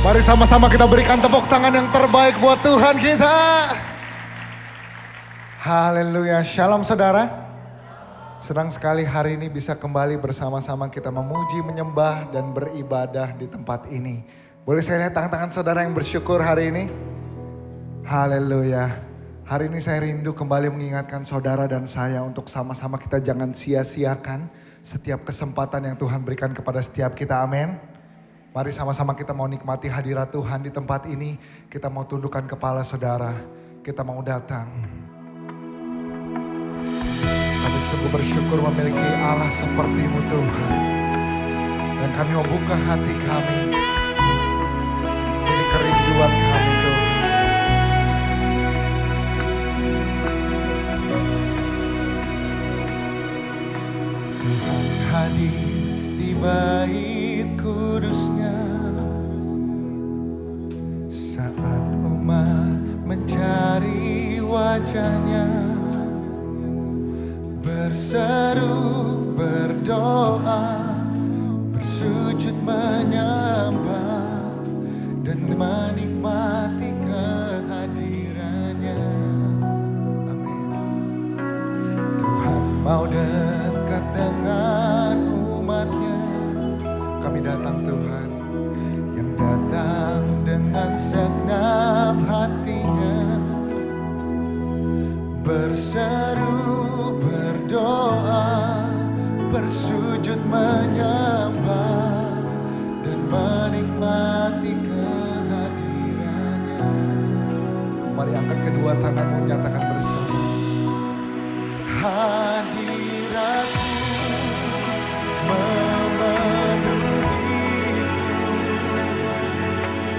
Mari sama-sama kita berikan tepuk tangan yang terbaik buat Tuhan kita. Haleluya, shalom saudara. Senang sekali hari ini bisa kembali bersama-sama kita memuji, menyembah dan beribadah di tempat ini. Boleh saya lihat tangan-tangan saudara yang bersyukur hari ini? Haleluya. Hari ini saya rindu kembali mengingatkan saudara dan saya untuk sama-sama kita jangan sia-siakan setiap kesempatan yang Tuhan berikan kepada setiap kita, amin. Mari sama-sama kita mau nikmati hadirat Tuhan di tempat ini. Kita mau tundukkan kepala saudara. Kita mau datang. Kami sungguh bersyukur memiliki Allah seperti-Mu Tuhan. Dan kami mau buka hati kami. Ini kerinduan kami Tuhan. Tuhan hadir di bait kudusnya saat umat mencari wajahnya, berseru, berdoa, bersujud menyembah dan menikmati kehadirannya. Amin. Tuhan mau dekat dengan umatnya. Kami datang Tuhan, yang datang dengan segenap hatinya, berseru, berdoa, bersujud menyembah dan menikmati kehadirannya. Mari angkat kedua tanganmu, nyatakan bersama. Hadirat-Mu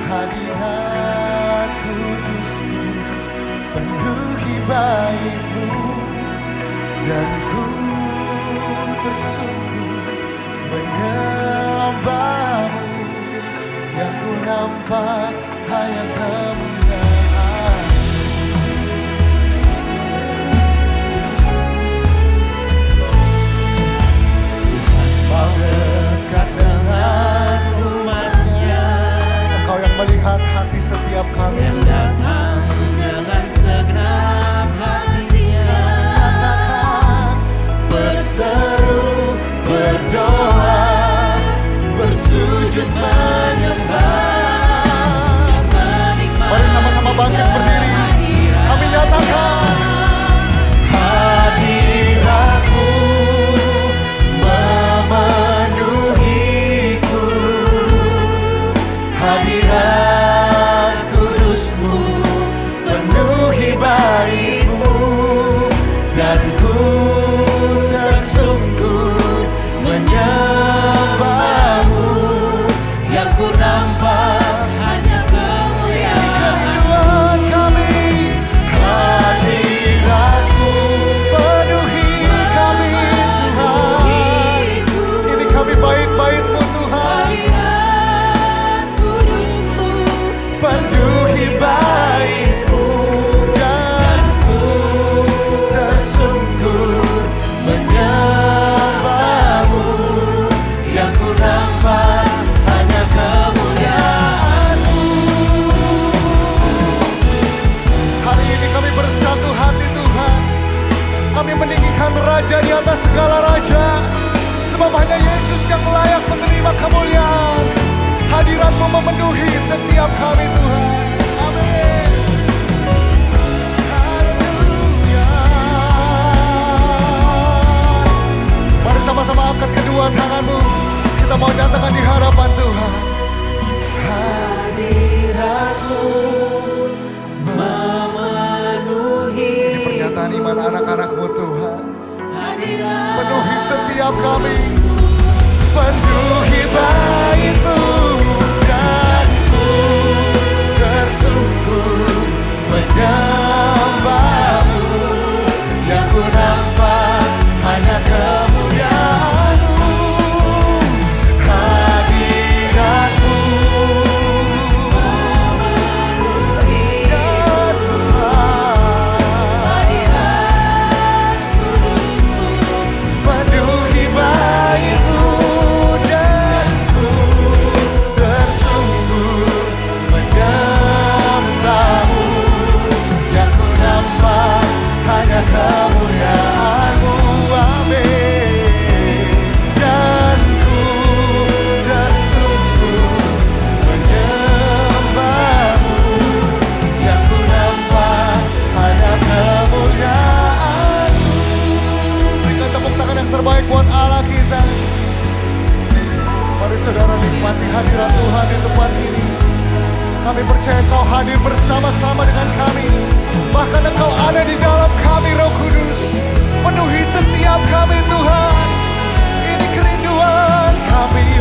hadirat kudus-Mu penuhi bait-Mu, dan ku tersungkur menyembah-Mu, yang ku nampak hanya kemuliaan. Tuhan mau dekat dengan umat-Nya. Engkau yang melihat hati setiap kami, yang datang dengan segenap hatinya, katakan berseru, berdoa, bersujud menyembah, menikmati. Mari sama-sama bangkit berdiri. Kami nyatakan hadirat-Mu memenuhiku, hadirat kudus-Mu penuhi bait-Mu, dan ku tersungkur menyembah-Mu, yang ku nampak hanya kemuliaan. kami, hadirat-Mu penuhi kami Tuhan. Ini kami bait-bait-Mu Tuhan, Hadirat kudus-Mu penuhi bait-Mu, dan ku tersungkur menyembah-Mu, yang ku nampak hanya kemuliaan-Mu. Hari ini kami bersatu hati Tuhan. Kami meninggikan Raja di atas segala raja, sebab hanya Yesus yang layak menerima kemuliaan. Hadirat-Mu memenuhi setiap kami Tuhan. Amin. Haleluya. Mari sama-sama angkat kedua tanganmu. Kita mau nyatakan di hadapan Tuhan. Hadirat-Mu Memenuhi Ini pernyataan iman anak-anak-Mu Tuhan. hadirat Penuhi setiap kami, penuhi bait-Mu, dan ku tersungkur menyembah-Mu, yang ku nampak hanya kemuliaan-Mu. hadirat-Mu, ya Tuhan. Hadirat kudus-Mu Penuhi bait-Mu, dan ku Tuhan di tempat ini. Kami percaya Kau hadir bersama-sama dengan kami. Bahkan Engkau ada di dalam kami, Roh Kudus. Penuhi setiap kami Tuhan. Ini kerinduan kami,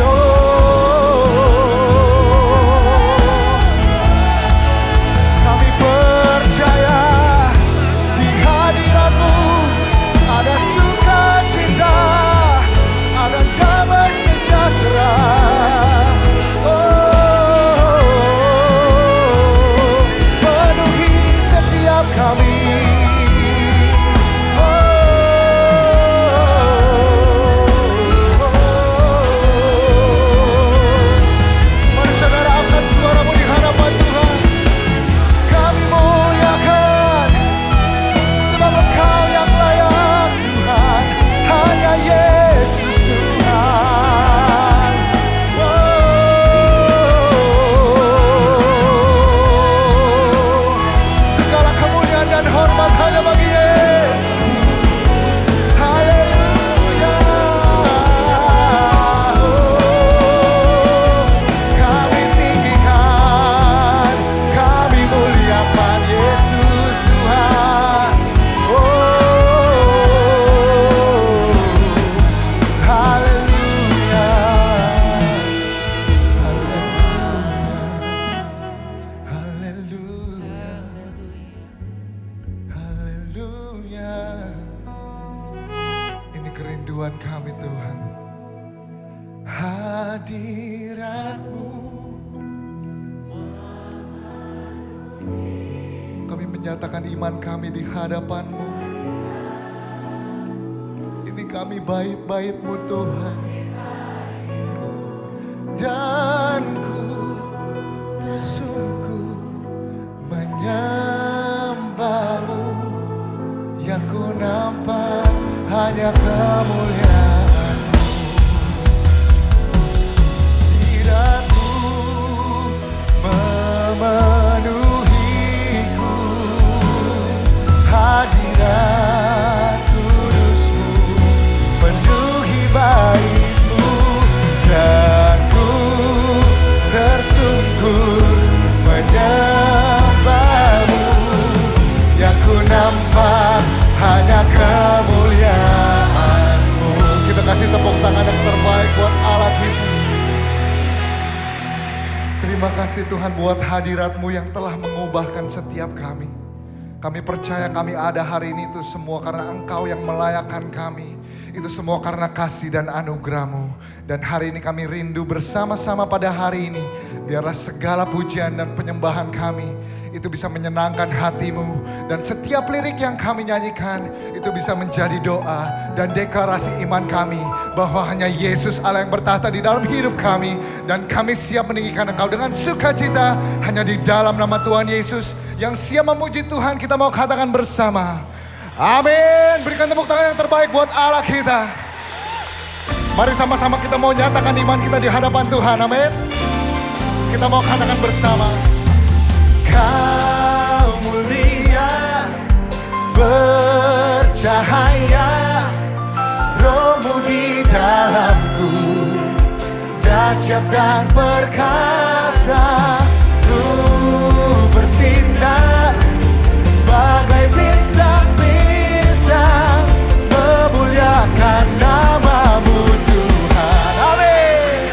Kami percaya di hadirat-Mu ada sukacita, ada damai sejahtera. Penuhi setiap kami. Mari saudara angkat suaramu di hadapan Tuhan. Kami muliakan, sebab Engkau yang layak Tuhan. Hanya Yesus Tuhan. Segala kemuliaan dan hormat hanya bagi Yesus. Haleluya. Kami tinggikan, kami muliakan Yesus Tuhan. Haleluya. Haleluya. Haleluya. Ini kerinduan kami Tuhan. Hadirat-Mu. Kami menyatakan iman kami di hadapan-Mu. Ini kami bait-bait-Mu Tuhan. Dan ku tersungkur menyembah-Mu. Yang ku nampak hanya kemuliaan-Mu. Hadirat-Mu memenuhiku. Hadirat kudus-Mu penuhi bait-Mu. Dan ku tersungkur menyembah-Mu. Yang ku nampak hanya kemuliaan-Mu. Kita kasih tepuk tangan yang terbaik buat Allah kita. Terima kasih Tuhan buat hadirat-Mu yang telah mengubahkan setiap kami. Kami percaya kami ada hari ini itu semua karena Engkau yang melayakkan kami. Itu semua karena kasih dan anugerah-Mu. Dan hari ini kami rindu bersama-sama pada hari ini. Biarlah segala pujian dan penyembahan kami itu bisa menyenangkan hati-Mu. Dan setiap lirik yang kami nyanyikan itu bisa menjadi doa dan deklarasi iman kami. Bahwa hanya Yesus Allah yang bertahta di dalam hidup kami. Dan kami siap meninggikan Engkau dengan sukacita. Hanya di dalam nama Tuhan Yesus yang siap memuji Tuhan, kita mau katakan bersama. Amin. Berikan tepuk tangan yang terbaik buat Allah kita. Mari sama-sama kita mau nyatakan iman kita di hadapan Tuhan. Amin. Kita mau katakan bersama. Kau mulia, bercahaya, Roh-Mu di dalamku, dahsyat dan perkasa. Ku bersinar bagai bintang-bintang, memuliakan nama-Mu Tuhan. Amin.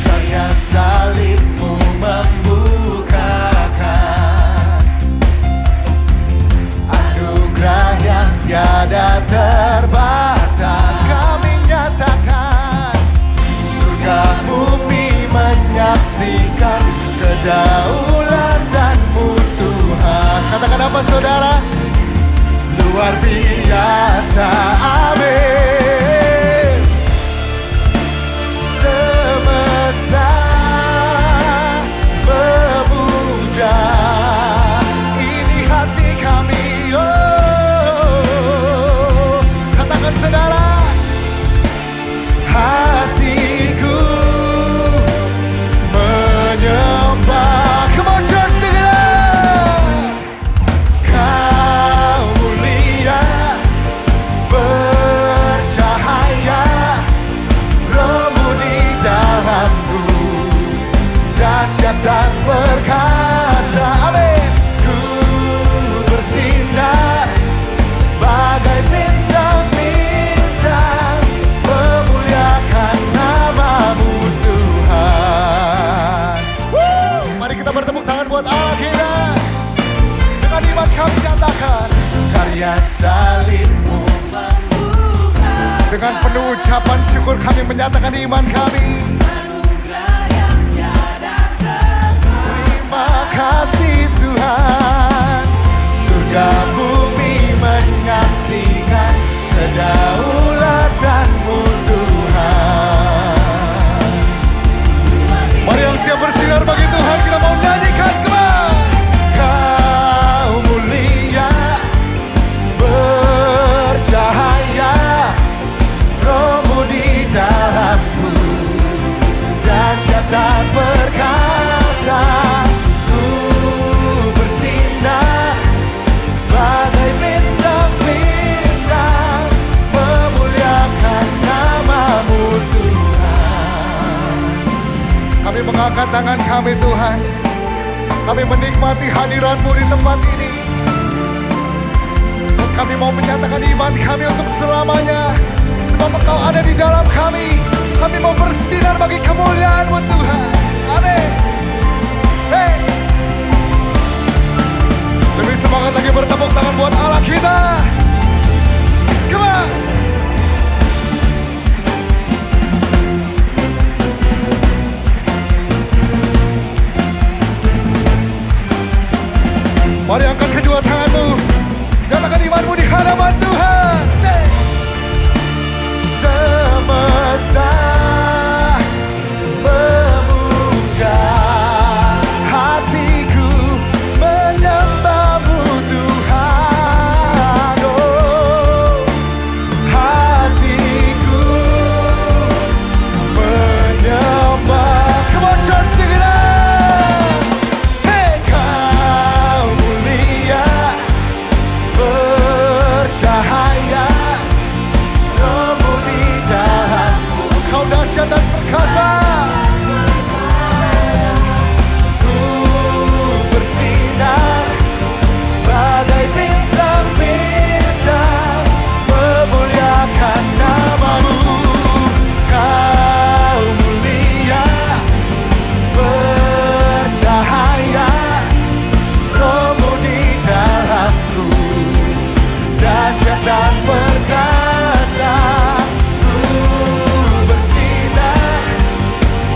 Karya salib-Mu membukakan anugerah yang tiada terbatas. Kami nyatakan surga bumi menyaksikan kedaulatan-Mu Tuhan. Katakan apa saudara? Luar biasa. Amin. Semesta memuja, ini hati kami. Oh, katakan saudara. Hatiku menyembah. Come on church, sing it out. Kau mulia, dan perkasa. Amin. Ku bersinar bagai bintang-bintang, memuliakan nama-Mu Tuhan. Mari kita bertepuk tangan buat Allah kita. Dengan iman kami nyatakan karya salib-Mu. Dengan penuh ucapan syukur kami menyatakan iman kami. Terima kasih Tuhan. Surga bumi menyaksikan kedaulatan-Mu Tuhan. Mari yang siap bersinar bagi Tuhan, kita mau nyanyikan kembali. Kau mulia, bercahaya, Roh-Mu di dalamku, dahsyat dan perkasa. Ku bersinar bagai bintang-bintang, memuliakan nama-Mu Tuhan. Kami mengangkat tangan kami Tuhan, kami menikmati hadirat-Mu di tempat ini. Dan kami mau menyatakan iman kami untuk selamanya. Sebab Engkau ada di dalam kami. Kami mau bersinar bagi kemuliaan-Mu Tuhan. Amin. Hey. Lebih semangat lagi bertepuk tangan buat Allah kita. Come on. Mari angkat kedua tanganmu, nyatakan imanmu di hadapan Tuhan. Say. Semesta memuja, hatiku menyembah-Mu Tuhan. Oh, hatiku menyembah. Come on church, sing it out. Hey, Kau mulia, bercahaya, Roh-Mu di dalamku, Engkau dahsyat dan perkasa. Ku bersinar bagai bintang-bintang, memuliakan nama-Mu. Kau mulia, bercahaya, Roh-Mu di dalamku, dahsyat dan perkasa. Ku bersinar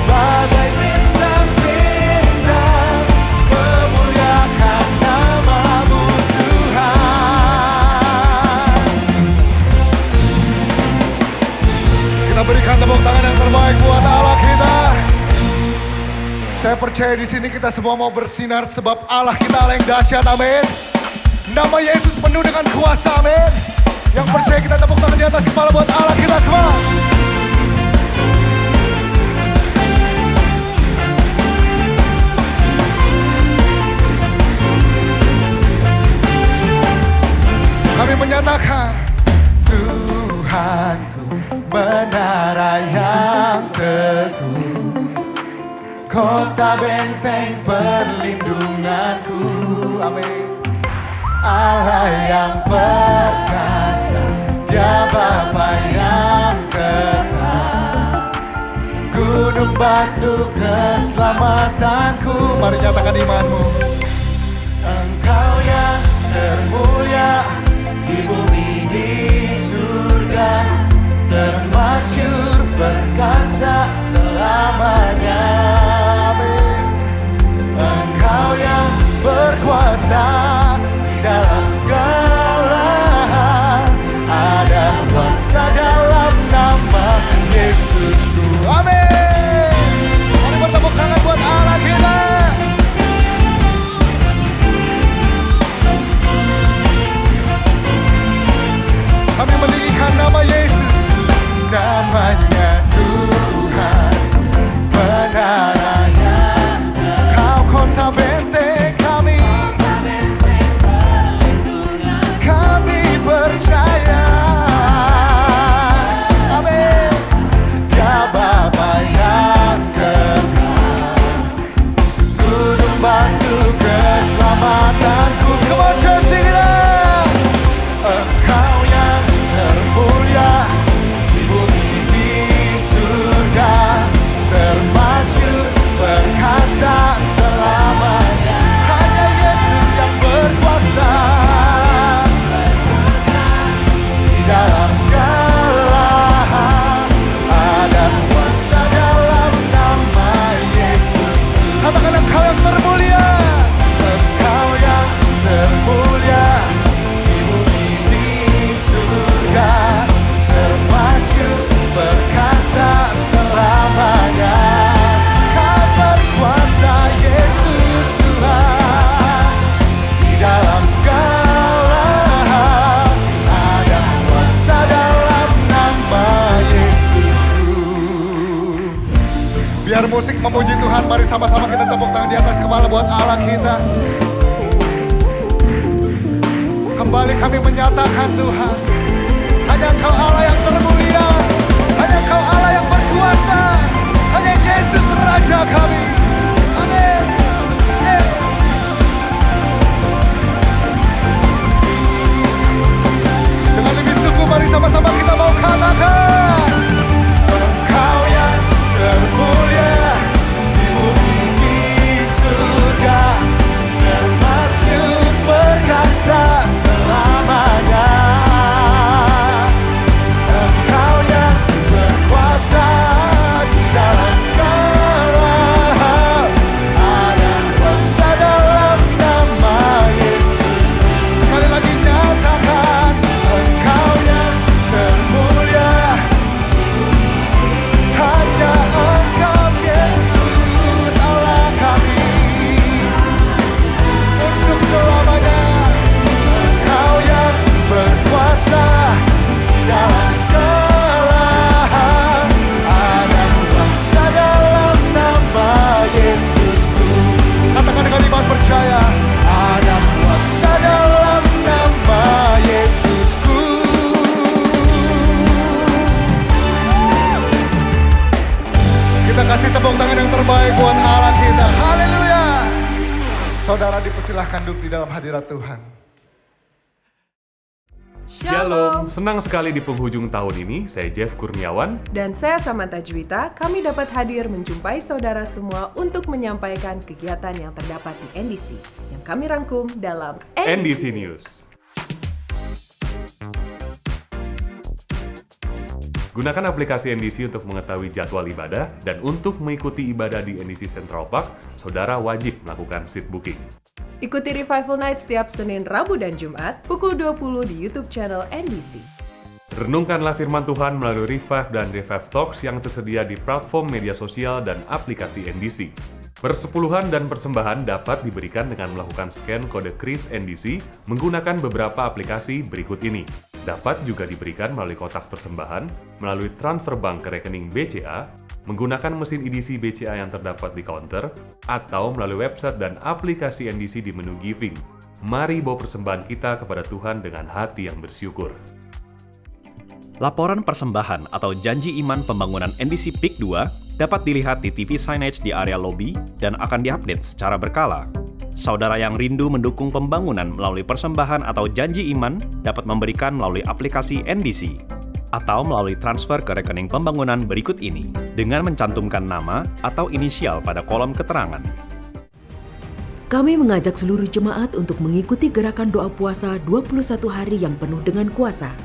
bagai bintang-bintang, memuliakan nama-Mu Tuhan. Kita berikan tepuk tangan yang terbaik buat Allah kita. Saya percaya di sini kita semua mau bersinar sebab Allah kita Allah yang dahsyat. Amin. Nama Yesus penuh dengan kuasa. Amin. Yang percaya kita tepuk tangan di atas kepala buat Allah kita. Come on. Kami menyatakan Tuhanku, menara yang teguh, kota benteng perlindunganku. Amin. Allah yang perkasa, Dia Bapa yang kekal, gunung batu keselamatanku. Mari nyatakan imanmu. Engkau yang termulia di bumi di surga, termasyur perkasa selamanya. Amin. Engkau yang berkuasa di dalam segala hal, ada kuasa dalam nama Yesusku. Amin. Mari bertepuk tangan buat Allah kita. Kami meninggikan nama Yesus, namanya Tuhan. Biar musik memuji Tuhan, mari sama-sama kita tepuk tangan di atas kepala buat Allah kita. Kembali kami menyatakan Tuhan, hanya Engkau Allah yang termulia, hanya Engkau Allah yang berkuasa, hanya Yesus Raja kami. Amin. Dengan lebih sungguh mari sama-sama kita mau katakan, Engkau yang termulia di bumi di surga, termasyur perkasa selamanya. Engkau yang berkuasa di dalam segala hal, ada kuasa dalam nama Yesus. Sekali lagi nyatakan, Engkau yang termulia, hanya Engkau Yesus Allah kami untuk selamanya. Engkau yang berkuasa dalam segala hal, ada kuasa dalam nama Yesusku. Katakan dengan iman percaya, ada kuasa dalam nama Yesusku. Kita kasih tepuk tangan yang terbaik buat Allah kita. Haleluya. Saudara dipersilahkan duduk di dalam hadirat Tuhan. Shalom, senang sekali di penghujung tahun ini, saya Jeff Kurniawan. Dan saya Samantha Juwita, kami dapat hadir menjumpai saudara semua untuk menyampaikan kegiatan yang terdapat di NDC yang kami rangkum dalam NDC News. Gunakan aplikasi NDC untuk mengetahui jadwal ibadah dan untuk mengikuti ibadah di NDC Central Park, saudara wajib melakukan seat booking. Ikuti Revival Night setiap Senin, Rabu, dan Jumat pukul 20 di YouTube channel NDC. Renungkanlah firman Tuhan melalui Revive dan Revive Talks yang tersedia di platform media sosial dan aplikasi NDC. Persepuluhan dan persembahan dapat diberikan dengan melakukan scan kode kris NDC menggunakan beberapa aplikasi berikut ini. Dapat juga diberikan melalui kotak persembahan, melalui transfer bank ke rekening BCA, menggunakan mesin edisi BCA yang terdapat di counter, atau melalui website dan aplikasi NDC di menu Giving. Mari bawa persembahan kita kepada Tuhan dengan hati yang bersyukur. Laporan persembahan atau janji iman pembangunan NDC PIK 2 dapat dilihat di TV signage di area lobi dan akan diupdate secara berkala. Saudara yang rindu mendukung pembangunan melalui persembahan atau janji iman dapat memberikan melalui aplikasi NDC atau melalui transfer ke rekening pembangunan berikut ini dengan mencantumkan nama atau inisial pada kolom keterangan. Kami mengajak seluruh jemaat untuk mengikuti gerakan doa puasa 21 hari yang penuh dengan kuasa.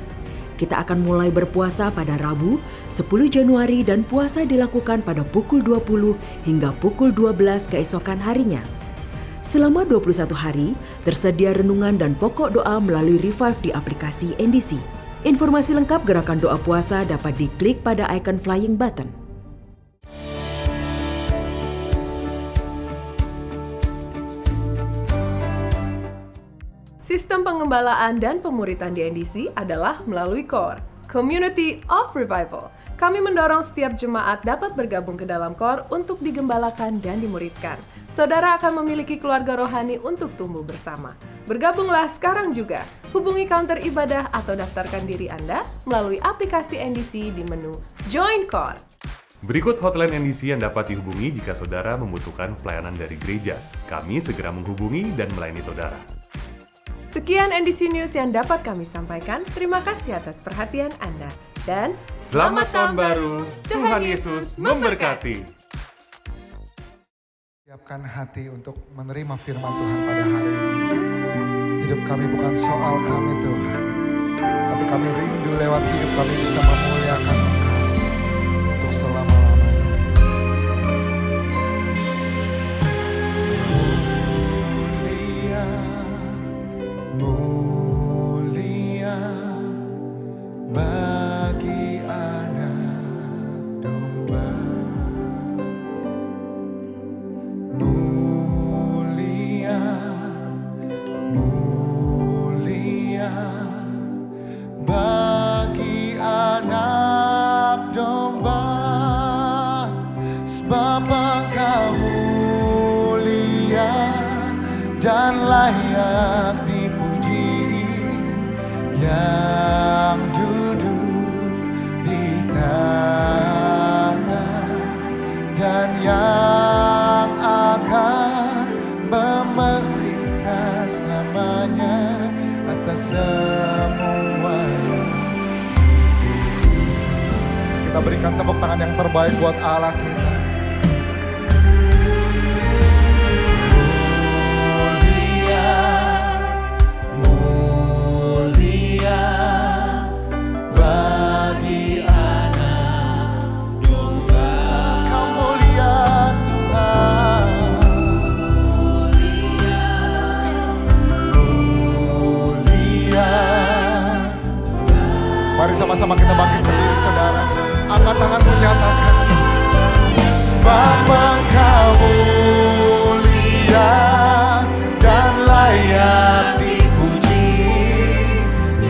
Kita akan mulai berpuasa pada Rabu, 10 Januari dan puasa dilakukan pada pukul 20 hingga pukul 12 keesokan harinya. Selama 21 hari, tersedia renungan dan pokok doa melalui Revive di aplikasi NDC. Informasi lengkap gerakan doa puasa dapat diklik pada icon flying button. Sistem pengembalaan dan pemuritan di NDC adalah melalui CORE, Community of Revival. Kami mendorong setiap jemaat dapat bergabung ke dalam CORE untuk digembalakan dan dimuridkan. Saudara akan memiliki keluarga rohani untuk tumbuh bersama. Bergabunglah sekarang juga. Hubungi counter ibadah atau daftarkan diri Anda melalui aplikasi NDC di menu Join CORE. Berikut hotline NDC yang dapat dihubungi jika saudara membutuhkan pelayanan dari gereja. Kami segera menghubungi dan melayani saudara. Sekian NDC News yang dapat kami sampaikan. Terima kasih atas perhatian Anda. Dan Selamat tahun baru, Tuhan Yesus memberkati. Siapkan hati untuk menerima firman Tuhan pada hari ini. Hidup kami bukan soal kami Tuhan, tapi kami rindu lewat hidup kami bisa memuliakan Engkau untuk selama-lamanya. Mulia, mulia bagi anak domba. Mulia, mulia bagi anak domba. Sebab Engkau mulia dan layak dipuji, yang duduk di tahta dan yang akan memerintah selamanya atas semuanya. Kita berikan tepuk tangan yang terbaik buat Allah kita. Mulia bagi anak domba. Kau mulia Tuhan. Mulia. Mari sama-sama kita bangkit berdiri saudara. Angkat tangan menyatakan, sebab Engkau mulia dan layak dipuji,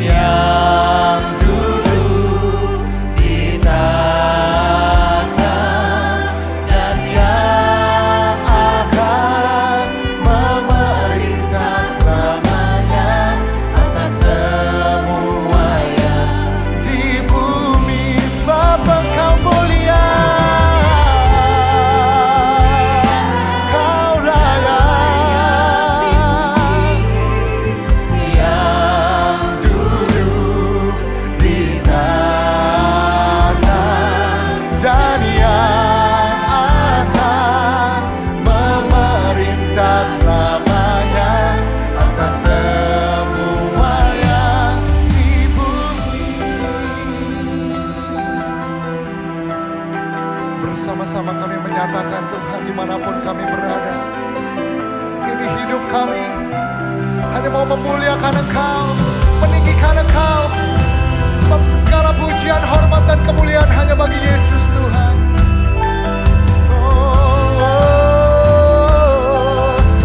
yang duduk di tahta dan yang akan memerintah selamanya atas semuanya di bumi. Sebab Engkau mulia, Kau layak, yang duduk di tahta dan yang akan memerintah selamanya atas semuanya di bumi. Bersama-sama kami menyatakan Tuhan, dimanapun kami berada, ini hidup kami hanya mau memuliakan Engkau, meninggikan Engkau. Sebab segala pujian, hormat dan kemuliaan hanya bagi Yesus Tuhan.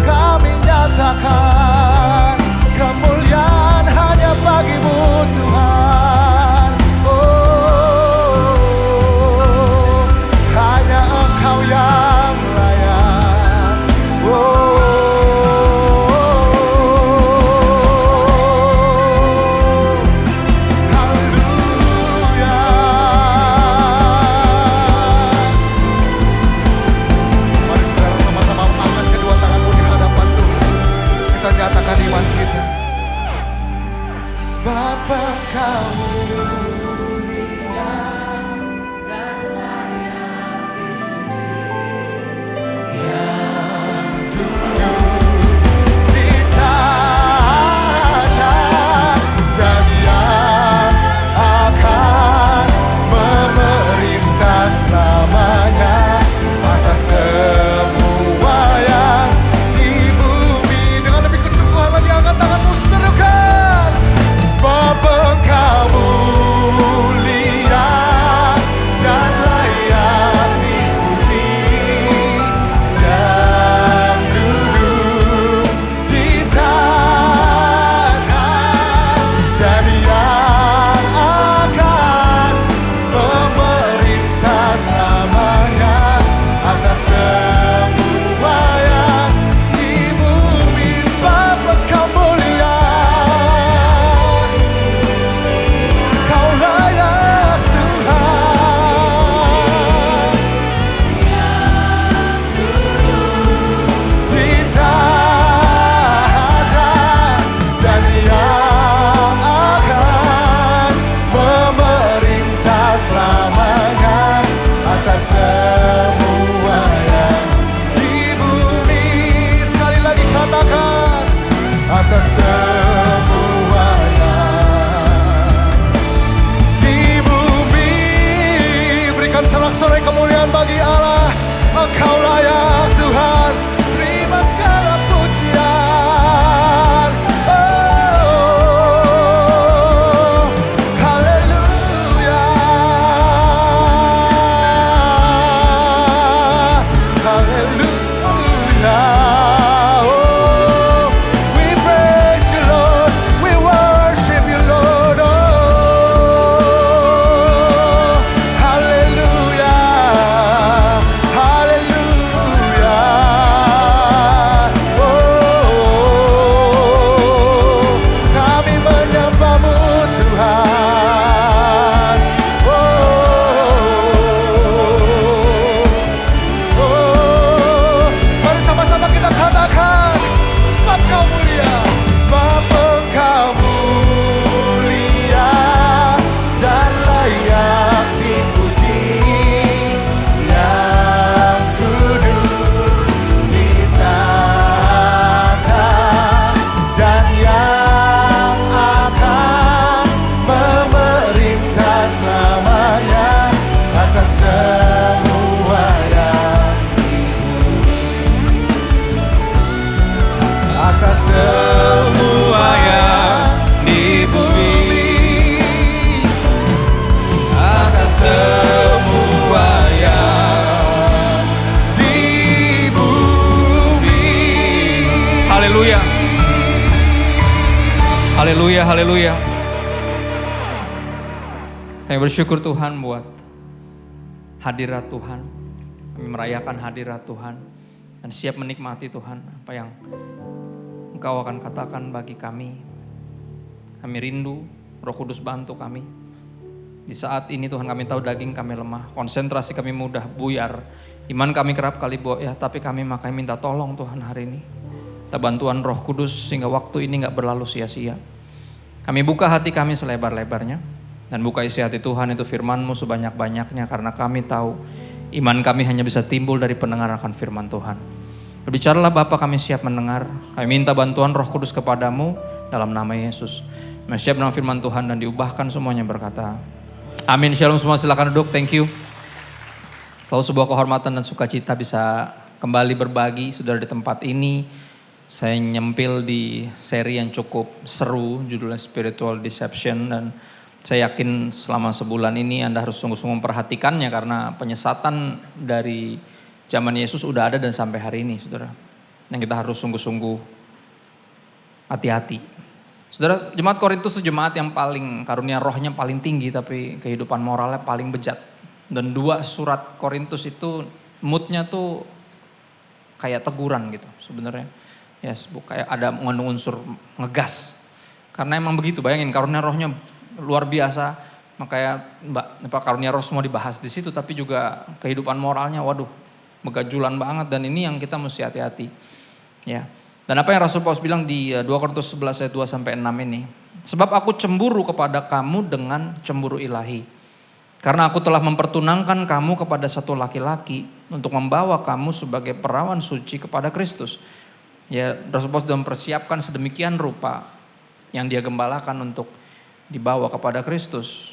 Kami nyatakan kemuliaan hanya bagi-Mu Tuhan. Hanya Engkau yang layak. Haleluya. Haleluya. Haleluya, haleluya. Kami bersyukur Tuhan buat hadirat Tuhan. Kami merayakan hadirat Tuhan dan siap menikmati Tuhan apa yang Engkau akan katakan bagi kami. Kami rindu, Roh Kudus bantu kami. Di saat ini Tuhan kami tahu daging kami lemah, konsentrasi kami mudah buyar, iman kami kerap kali ya, tapi kami makanya minta tolong Tuhan hari ini. Minta bantuan Roh Kudus sehingga waktu ini gak berlalu sia-sia. Kami buka hati kami selebar-lebarnya dan buka isi hati Tuhan itu firman-Mu sebanyak-banyaknya karena kami tahu iman kami hanya bisa timbul dari pendengaran akan firman Tuhan. Berbicaralah Bapa, kami siap mendengar. Kami minta bantuan Roh Kudus kepadamu dalam nama Yesus. Kami siap dengan firman Tuhan dan diubahkan semuanya berkata, amin. Shalom semua, silakan duduk. Thank you. Selalu sebuah kehormatan dan sukacita bisa kembali berbagi saudara di tempat ini. Saya nyempil di seri yang cukup seru, judulnya Spiritual Deception, dan saya yakin selama sebulan ini Anda harus sungguh-sungguh memperhatikannya karena penyesatan dari zaman Yesus udah ada dan sampai hari ini, saudara. Dan kita harus sungguh-sungguh hati-hati. Saudara, jemaat Korintus itu jemaat yang paling karunia rohnya paling tinggi tapi kehidupan moralnya paling bejat. Dan 2 surat Korintus itu moodnya tuh kayak teguran gitu sebenarnya. Yes, kayak ada mengandung unsur ngegas. Karena emang begitu, bayangin karunia rohnya luar biasa. Makanya karunia roh semua dibahas di situ, tapi juga kehidupan moralnya waduh begajulan banget, dan ini yang kita mesti hati-hati. Ya. Dan apa yang Rasul Paulus bilang di 2 Korintus 11 ayat 2 sampai 6 ini. Sebab aku cemburu kepada kamu dengan cemburu ilahi. Karena aku telah mempertunangkan kamu kepada satu laki-laki untuk membawa kamu sebagai perawan suci kepada Kristus. Ya, Rasul Paulus sudah mempersiapkan sedemikian rupa yang dia gembalakan untuk dibawa kepada Kristus.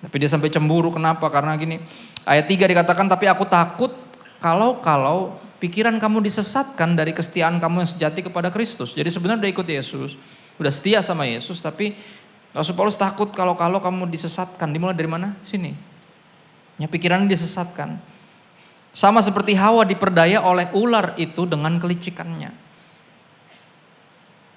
Tapi dia sampai cemburu, kenapa? Karena gini, ayat 3 dikatakan, tapi aku takut kalau pikiran kamu disesatkan dari kesetiaan kamu yang sejati kepada Kristus. Jadi sebenarnya udah ikut Yesus, udah setia sama Yesus, tapi Rasul Paulus takut kalau kamu disesatkan. Dimulai dari mana? Sini. Ya, pikirannya disesatkan. Sama seperti Hawa diperdaya oleh ular itu dengan kelicikannya.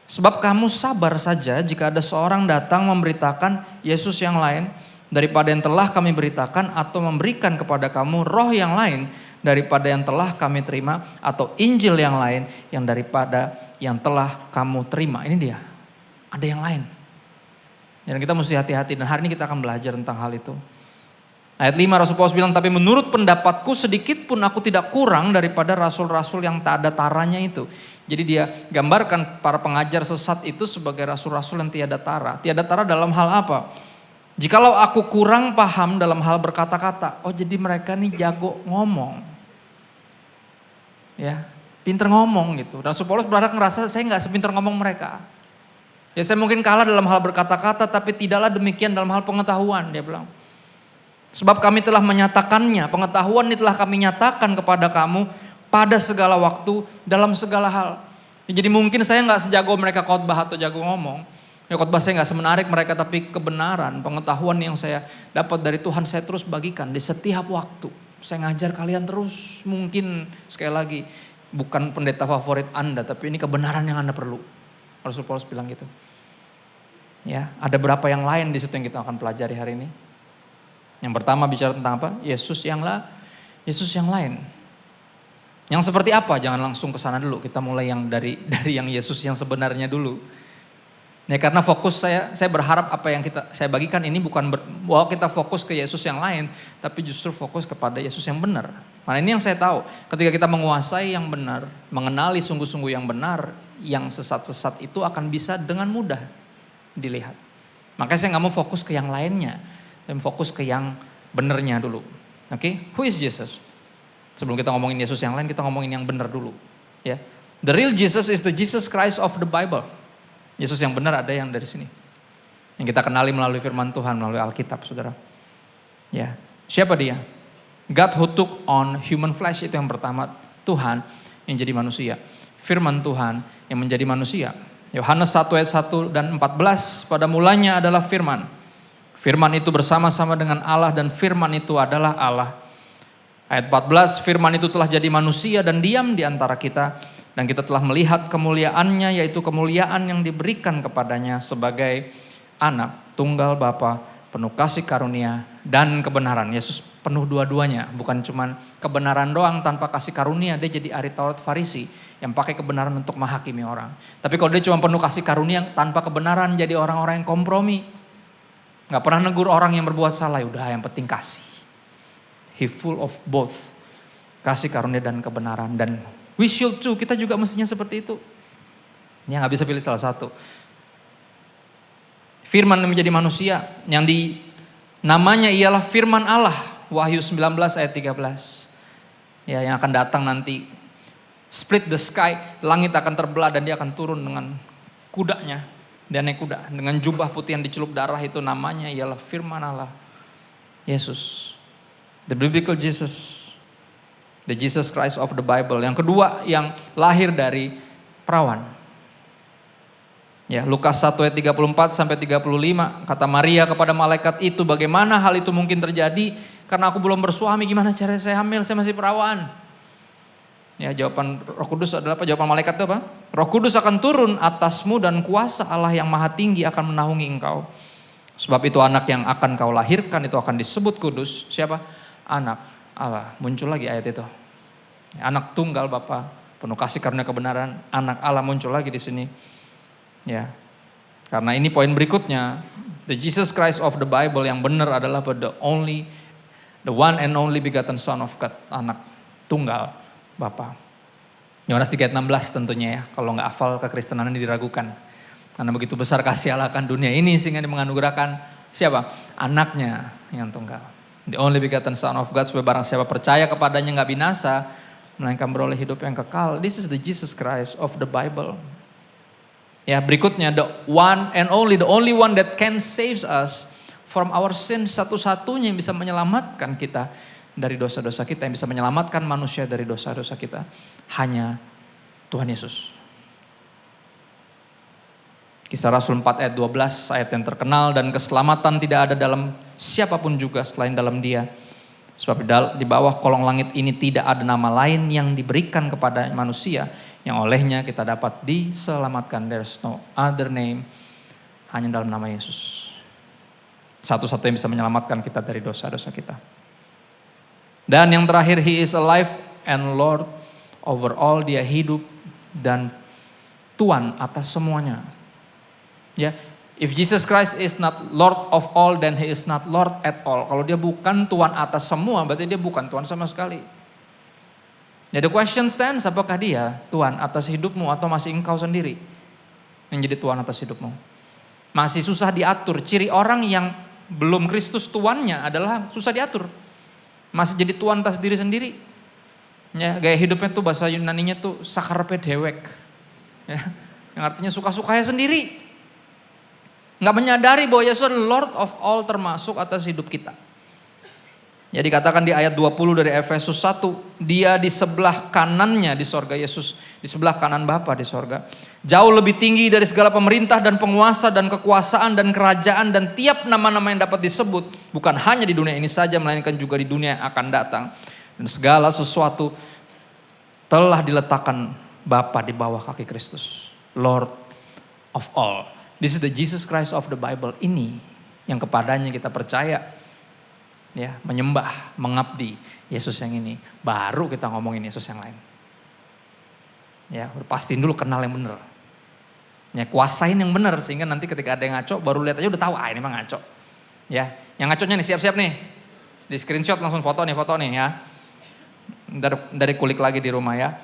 Sebab kamu sabar saja jika ada seorang datang memberitakan Yesus yang lain daripada yang telah kami beritakan, atau memberikan kepada kamu roh yang lain daripada yang telah kami terima, atau Injil yang lain yang daripada yang telah kamu terima. Ini dia, ada yang lain. Dan kita mesti hati-hati, dan hari ini kita akan belajar tentang hal itu. Ayat 5 Rasul Paulus bilang, tapi menurut pendapatku sedikit pun aku tidak kurang daripada rasul-rasul yang tak ada taranya itu. Jadi dia gambarkan para pengajar sesat itu sebagai rasul-rasul yang tiada tara. Tiada tara dalam hal apa? Jikalau aku kurang paham dalam hal berkata-kata, oh jadi mereka nih jago ngomong. Ya, pinter ngomong gitu. Rasul Paulus berharap ngerasa saya gak sepinter ngomong mereka. Ya saya mungkin kalah dalam hal berkata-kata, tapi tidaklah demikian dalam hal pengetahuan, dia bilang. Sebab kami telah menyatakannya, pengetahuan ini telah kami nyatakan kepada kamu pada segala waktu, dalam segala hal. Ya, jadi mungkin saya gak sejago mereka khotbah atau jago ngomong. Ya khotbah saya gak semenarik mereka, tapi kebenaran, pengetahuan yang saya dapat dari Tuhan saya terus bagikan di setiap waktu. Saya ngajar kalian terus, mungkin sekali lagi bukan pendeta favorit Anda, tapi ini kebenaran yang Anda perlu. Rasul Paulus bilang gitu. Ya, ada berapa yang lain di situ yang kita akan pelajari hari ini. Yang pertama bicara tentang apa? Yesus yang lain. Yang seperti apa? Jangan langsung ke sana dulu. Kita mulai yang dari yang Yesus yang sebenarnya dulu. Ya, karena fokus saya berharap apa yang saya bagikan ini bukan bahwa kita fokus ke Yesus yang lain, tapi justru fokus kepada Yesus yang benar. Nah, ini yang saya tahu. Ketika kita menguasai yang benar, mengenali sungguh-sungguh yang benar, yang sesat-sesat itu akan bisa dengan mudah dilihat. Makanya saya nggak mau fokus ke yang lainnya, tapi fokus ke yang benernya dulu. Oke, who is Jesus? Sebelum kita ngomongin Yesus yang lain, kita ngomongin yang benar dulu. Ya, the real Jesus is the Jesus Christ of the Bible. Yesus yang benar ada yang dari sini, yang kita kenali melalui firman Tuhan, melalui Alkitab, saudara. Ya, siapa dia? God who took on human flesh, itu yang pertama. Tuhan yang jadi manusia. Firman Tuhan yang menjadi manusia. Yohanes 1 ayat 1 dan 14, pada mulanya adalah firman. Firman itu bersama-sama dengan Allah dan firman itu Allah. 14, firman itu telah jadi manusia dan diam di antara kita. Dan kita telah melihat kemuliaannya, yaitu kemuliaan yang diberikan kepadanya sebagai anak tunggal Bapa, penuh kasih karunia dan kebenaran. Yesus penuh dua-duanya, bukan cuman kebenaran doang tanpa kasih karunia. Dia jadi ahli Taurat Farisi yang pakai kebenaran untuk menghakimi orang. Tapi kalau dia cuma penuh kasih karunia tanpa kebenaran, jadi orang-orang yang kompromi. Gak pernah negur orang yang berbuat salah, udah yang penting kasih. He full of both, kasih karunia dan kebenaran. Dan we should too, kita juga mestinya seperti itu. Ya gak bisa pilih salah satu. Firman menjadi manusia yang namanya ialah firman Allah. Wahyu 19 ayat 13. Ya, yang akan datang nanti. Split the sky, langit akan terbelah dan dia akan turun dengan kudanya. Dia naik kuda dengan jubah putih yang dicelup darah, itu namanya ialah firman Allah. Yesus. The biblical Jesus. The Jesus Christ of the Bible. Yang kedua yang lahir dari perawan. Ya, Lukas 1 ayat 34 sampai 35, kata Maria kepada malaikat itu, bagaimana hal itu mungkin terjadi? Karena aku belum bersuami, gimana caranya saya hamil? Saya masih perawan. Ya, jawaban Roh Kudus adalah apa? Jawaban malaikat itu apa? Roh Kudus akan turun atasmu dan kuasa Allah yang Maha Tinggi akan menaungi engkau. Sebab itu anak yang akan kau lahirkan itu akan disebut kudus. Siapa? Anak Allah. Muncul lagi ayat itu. Anak tunggal Bapa, penuh kasih karunia kebenaran. Anak Allah muncul lagi di sini. Ya, karena ini poin berikutnya, the Jesus Christ of the Bible yang benar adalah the one and only begotten Son of God, anak tunggal Bapa. Yohanes 3:16 tentunya ya, kalau nggak hafal kekristenan ini diragukan. Karena begitu besar kasih Allah akan dunia ini sehingga dia menganugerahkan siapa? Anaknya yang tunggal. The only begotten Son of God, supaya barang siapa percaya kepadanya nggak binasa, melainkan beroleh hidup yang kekal. This is the Jesus Christ of the Bible. Ya, berikutnya the only one that can save us from our sins, satu-satunya yang bisa menyelamatkan kita dari dosa-dosa kita, yang bisa menyelamatkan manusia dari dosa-dosa kita, hanya Tuhan Yesus. Kisah Rasul 4 ayat 12, ayat yang terkenal, dan keselamatan tidak ada dalam siapapun juga selain dalam Dia. Sebab di bawah kolong langit ini tidak ada nama lain yang diberikan kepada manusia yang olehnya kita dapat diselamatkan. There's no other name, hanya dalam nama Yesus. Satu-satu yang bisa menyelamatkan kita dari dosa-dosa kita. Dan yang terakhir, He is alive and Lord over all. Dia hidup dan Tuhan atas semuanya. Ya, if Jesus Christ is not Lord of all, then He is not Lord at all. Kalau dia bukan Tuhan atas semua, berarti dia bukan Tuhan sama sekali. Jadi question stands, apakah dia Tuhan atas hidupmu atau masih engkau sendiri yang jadi Tuhan atas hidupmu? Masih susah diatur. Ciri orang yang belum Kristus Tuannya adalah susah diatur. Masih jadi Tuhan atas diri sendiri. Ya, gaya hidupnya tuh bahasa Yunaninya tuh sakarpe dewek. Ya, yang artinya suka-sukanya sendiri. Nggak menyadari bahwa Yesus adalah Lord of all, termasuk atas hidup kita. Ya, dikatakan di ayat 20 dari Efesus 1, dia di sebelah kanannya di sorga, Yesus di sebelah kanan Bapa di sorga. Jauh lebih tinggi dari segala pemerintah dan penguasa dan kekuasaan dan kerajaan dan tiap nama-nama yang dapat disebut. Bukan hanya di dunia ini saja, melainkan juga di dunia yang akan datang. Dan segala sesuatu telah diletakkan Bapa di bawah kaki Kristus. Lord of all. This is the Jesus Christ of the Bible. Ini yang kepadanya kita percaya. Ya, menyembah, mengabdi Yesus yang ini. Baru kita ngomongin Yesus yang lain. Ya, pastiin dulu kenal yang benar. Ya, kuasain yang benar sehingga nanti ketika ada yang ngaco baru lihat aja udah tahu ini mah ngaco. Ya, yang ngaconya nih siap-siap nih. Di screenshot langsung foto nih ya. Dari kulik lagi di rumah ya.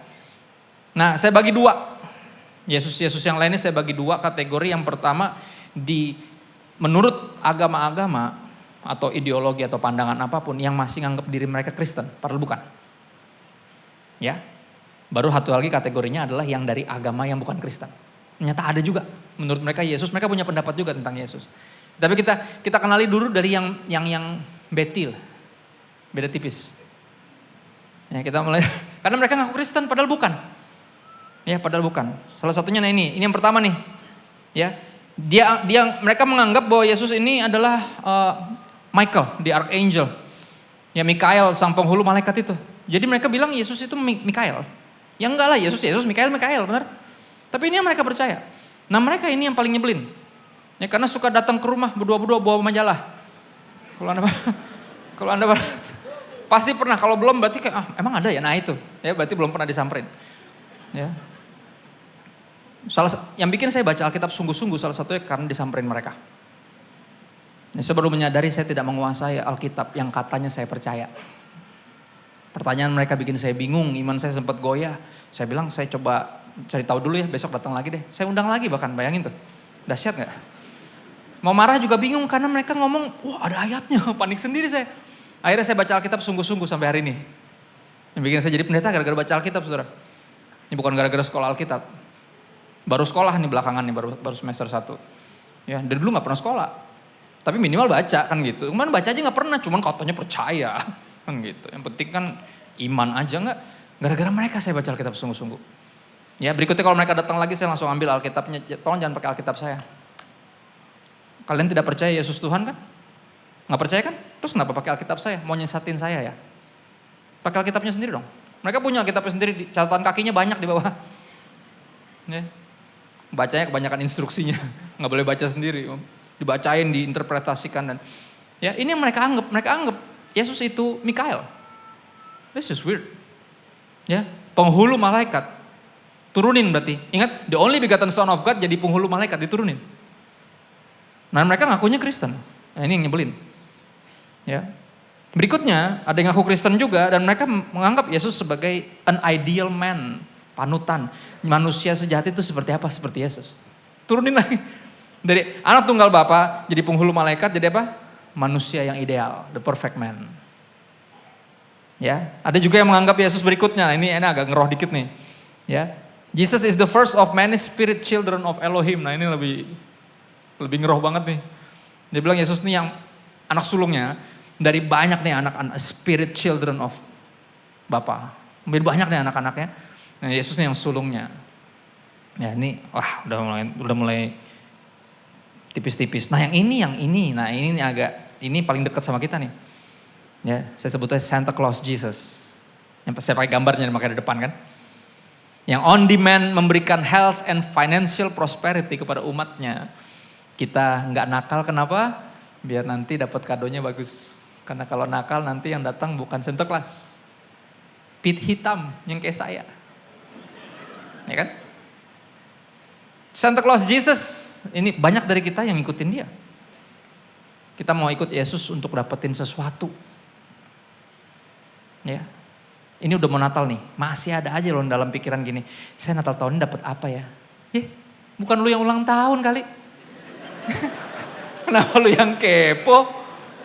Nah, saya bagi dua. Yesus yang lain ini saya bagi dua kategori. Yang pertama, menurut agama-agama atau ideologi atau pandangan apapun yang masih nganggap diri mereka Kristen, padahal bukan. Ya. Baru satu lagi kategorinya adalah yang dari agama yang bukan Kristen. Ternyata ada juga menurut mereka Yesus, mereka punya pendapat juga tentang Yesus. Tapi kita kenali dulu dari yang betil. Beda tipis. Ya, kita mulai karena mereka ngaku Kristen padahal bukan. Ya, padahal bukan. Salah satunya ini yang pertama nih. Ya. Mereka menganggap bahwa Yesus ini adalah Michael, the archangel. Ya, Mikael, sang penghulu malaikat itu. Jadi mereka bilang Yesus itu Mikael. Ya enggak lah, Yesus, Mikael, benar. Tapi ini yang mereka percaya. Nah mereka ini yang paling nyebelin. Ya, karena suka datang ke rumah berdua-berdua bawa majalah. Kalau anda pasti pernah, kalau belum berarti kayak, emang ada ya? Nah itu, ya berarti belum pernah disamperin. Ya. Yang bikin saya baca Alkitab sungguh-sungguh salah satunya karena disamperin mereka. Ya, saya baru menyadari saya tidak menguasai Alkitab yang katanya saya percaya. Pertanyaan mereka bikin saya bingung, iman saya sempat goyah. Saya bilang saya coba cari tahu dulu ya, besok datang lagi deh. Saya undang lagi bahkan, bayangin tuh. Dahsyat gak? Mau marah juga bingung karena mereka ngomong, wah ada ayatnya, panik sendiri saya. Akhirnya saya baca Alkitab sungguh-sungguh sampai hari ini. Yang bikin saya jadi pendeta gara-gara baca Alkitab, saudara. Ini bukan gara-gara sekolah Alkitab. Baru sekolah nih belakangan nih, baru semester 1. Ya, dari dulu gak pernah sekolah. Tapi minimal baca kan gitu. Kemarin baca aja gak pernah, cuman katanya percaya. Kan gitu. Yang penting kan iman aja nggak. Gara-gara mereka saya baca Alkitab sungguh-sungguh. Ya berikutnya kalau mereka datang lagi saya langsung ambil Alkitabnya. Tolong jangan pakai Alkitab saya. Kalian tidak percaya Yesus Tuhan kan? Nggak percaya kan? Terus kenapa pakai Alkitab saya? Mau nyesatin saya ya? Pakai Alkitabnya sendiri dong. Mereka punya Alkitabnya sendiri. Catatan kakinya banyak di bawah. Ya. Bacanya kebanyakan instruksinya. Nggak boleh baca sendiri. Dibacain, diinterpretasikan dan. Ya ini yang mereka anggap. Mereka anggap Yesus itu Mikael. This is weird. Ya, penghulu malaikat. Turunin berarti. Ingat, the only begotten son of God jadi penghulu malaikat diturunin. Nah, mereka ngakunya Kristen. Nah, ini yang nyebelin. Ya. Berikutnya, ada yang ngaku Kristen juga dan mereka menganggap Yesus sebagai an ideal man, panutan. Manusia sejati itu seperti apa? Seperti Yesus. Turunin lagi. Dari anak tunggal Bapa jadi penghulu malaikat jadi apa? Manusia yang ideal, the perfect man. Ya, ada juga yang menganggap Yesus berikutnya. Ini agak ngeroh dikit nih. Ya, Jesus is the first of many spirit children of Elohim. Nah ini lebih ngeroh banget nih. Dia bilang Yesus nih yang anak sulungnya dari banyak nih anak-anak spirit children of Bapa. Lebih banyak nih anak-anaknya. Nah Yesus nih yang sulungnya. Ya ini, wah udah mulai tipis-tipis. Nah yang ini, nah ini agak. Ini paling dekat sama kita nih. Ya, saya sebutnya Santa Claus Jesus. Yang saya pakai gambarnya makanya di depan kan. Yang on demand memberikan health and financial prosperity kepada umatnya. Kita nggak nakal kenapa? Biar nanti dapat kadonya bagus. Karena kalau nakal nanti yang datang bukan Santa Claus. Pit hitam yang kayak saya. Ya kan? Santa Claus Jesus, ini banyak dari kita yang ngikutin dia. Kita mau ikut Yesus untuk dapetin sesuatu. Ya. Ini udah mau Natal nih. Masih ada aja loh dalam pikiran gini. Saya Natal tahun ini dapat apa ya? Bukan lu yang ulang tahun kali. Kenapa lu yang kepo?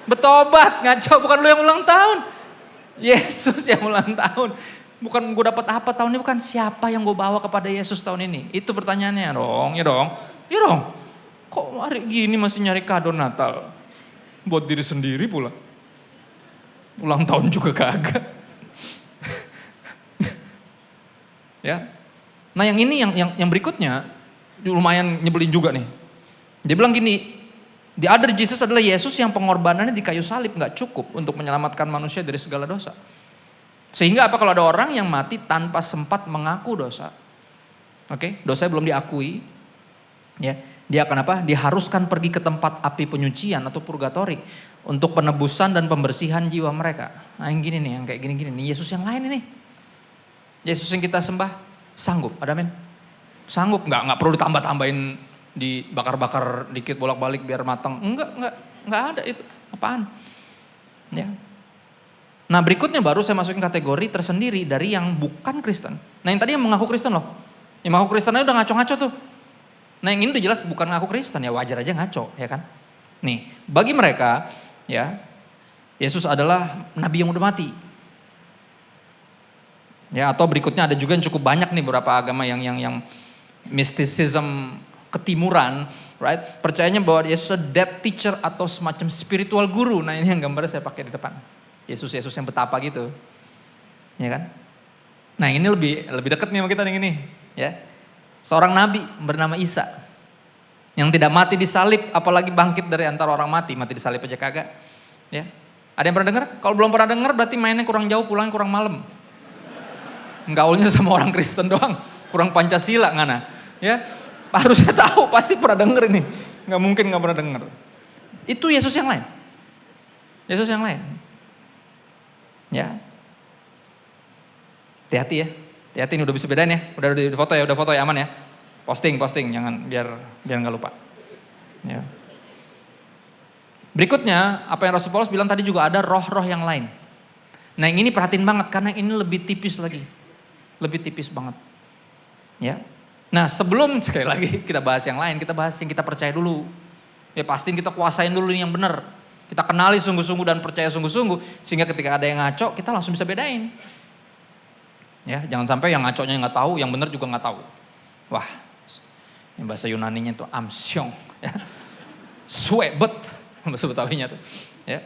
Betobat, ngaco. Bukan lu yang ulang tahun. Yesus yang ulang tahun. Bukan gue dapat apa tahun ini. Bukan siapa yang gue bawa kepada Yesus tahun ini. Itu pertanyaannya dong. Ya dong. Kok hari gini masih nyari kado Natal? Buat diri sendiri pula. Ulang tahun juga kagak. Ya. Nah yang ini yang berikutnya lumayan nyebelin juga nih. Dia bilang gini, the other Jesus adalah Yesus yang pengorbanannya di kayu salib nggak cukup untuk menyelamatkan manusia dari segala dosa. Sehingga apa kalau ada orang yang mati tanpa sempat mengaku dosa. Oke, dosanya belum diakui. Ya. Dia akan apa? Diharuskan pergi ke tempat api penyucian atau purgatori untuk penebusan dan pembersihan jiwa mereka. Nah yang gini nih, yang kayak gini-gini nih. Yesus yang lain ini. Yesus yang kita sembah sanggup, ada men? Sanggup, nggak perlu ditambah-tambahin, dibakar-bakar dikit bolak-balik biar matang. Enggak ada itu. Apaan? Ya. Nah berikutnya baru saya masukin kategori tersendiri dari yang bukan Kristen. Nah yang tadi yang mengaku Kristen loh. Yang mengaku Kristennya udah ngaco-ngaco tuh. Nah yang ini udah jelas bukan ngaku Kristen, ya wajar aja ngaco, ya kan. Nih, bagi mereka, ya Yesus adalah nabi yang udah mati. Ya, atau berikutnya ada juga yang cukup banyak nih beberapa agama yang mysticism ketimuran, right? Percayanya bahwa Yesus adalah dead teacher atau semacam spiritual guru. Nah ini yang gambarnya saya pakai di depan. Yesus yang betapa gitu. Ya kan? Nah ini lebih dekat nih sama kita nih ini, ya. Seorang nabi bernama Isa yang tidak mati di salib, apalagi bangkit dari antara orang mati di salib aja kagak. Ya. Ada yang pernah dengar? Kalau belum pernah dengar berarti mainnya kurang jauh, pulang kurang malam. Gaulnya sama orang Kristen doang, kurang Pancasila ngana. Ya, harusnya tahu, pasti pernah denger ini. Nggak mungkin nggak pernah denger. Itu Yesus yang lain. Yesus yang lain. Ya. Hati-hati ya. Hati-hati ini udah bisa bedain ya. Udah foto ya, aman ya. Posting, jangan biar nggak lupa. Ya. Berikutnya, apa yang Rasul Paulus bilang tadi juga ada roh-roh yang lain. Nah yang ini perhatiin banget karena ini lebih tipis lagi. Lebih tipis banget. Ya. Nah sebelum sekali lagi kita bahas yang lain, kita bahas yang kita percaya dulu. Ya pastiin kita kuasain dulu yang benar. Kita kenali sungguh-sungguh dan percaya sungguh-sungguh. Sehingga ketika ada yang ngaco, kita langsung bisa bedain. Ya, jangan sampai yang ngaconya nggak tahu, yang benar juga nggak tahu. Wah, yang bahasa Yunaninya itu amsyong. Ya. Suebet. Bahasa Betawinya tuh. Ya.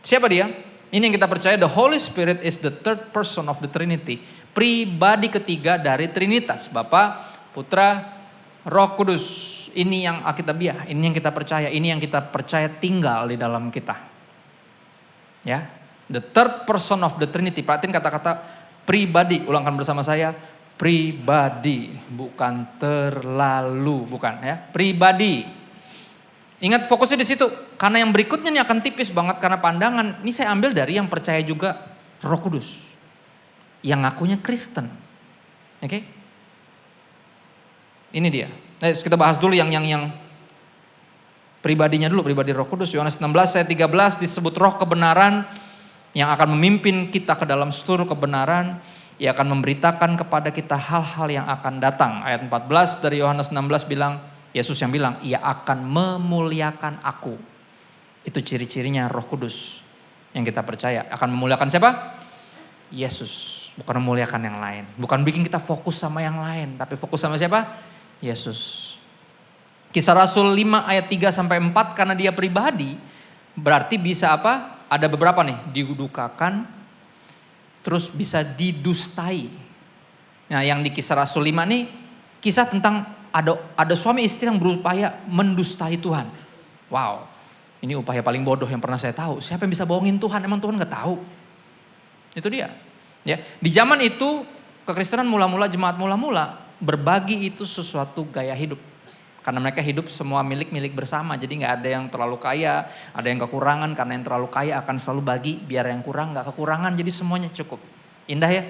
Siapa dia? Ini yang kita percaya, the Holy Spirit is the third person of the Trinity. Pribadi ketiga dari Trinitas. Bapa, Putra, Roh Kudus. Ini yang Alkitabiah, ini yang kita percaya. Ini yang kita percaya tinggal di dalam kita. Ya, the third person of the Trinity. Perhatiin kata-kata pribadi. Ulangkan bersama saya. Pribadi, bukan terlalu, bukan ya. Pribadi. Ingat fokusnya di situ, karena yang berikutnya ini akan tipis banget karena pandangan. Ini saya ambil dari yang percaya juga Roh Kudus, yang ngakunya Kristen, oke? Ini dia. Nah, kita bahas dulu yang pribadinya dulu, pribadi Roh Kudus. Yohanes 16 ayat 13 disebut Roh kebenaran yang akan memimpin kita ke dalam seluruh kebenaran. Ia akan memberitakan kepada kita hal-hal yang akan datang. Ayat 14 dari Yohanes 16 bilang, Yesus yang bilang, ia akan memuliakan aku. Itu ciri-cirinya Roh Kudus yang kita percaya. Akan memuliakan siapa? Yesus. Bukan memuliakan yang lain. Bukan bikin kita fokus sama yang lain. Tapi fokus sama siapa? Yesus. Kisah Rasul 5 ayat 3-4 karena dia pribadi. Berarti bisa apa? Ada beberapa nih. Didukakan. Terus bisa didustai. Nah yang di Kisah Rasul 5 nih. Kisah tentang ada suami istri yang berupaya mendustai Tuhan. Wow, ini upaya paling bodoh yang pernah saya tahu. Siapa yang bisa bohongin Tuhan? Emang Tuhan nggak tahu? Itu dia. Ya, di zaman itu kekristenan mula-mula, jemaat mula-mula berbagi itu sesuatu gaya hidup. Karena mereka hidup semua milik-milik bersama. Jadi nggak ada yang terlalu kaya, ada yang kekurangan. Karena yang terlalu kaya akan selalu bagi, biar yang kurang nggak kekurangan. Jadi semuanya cukup. Indah ya?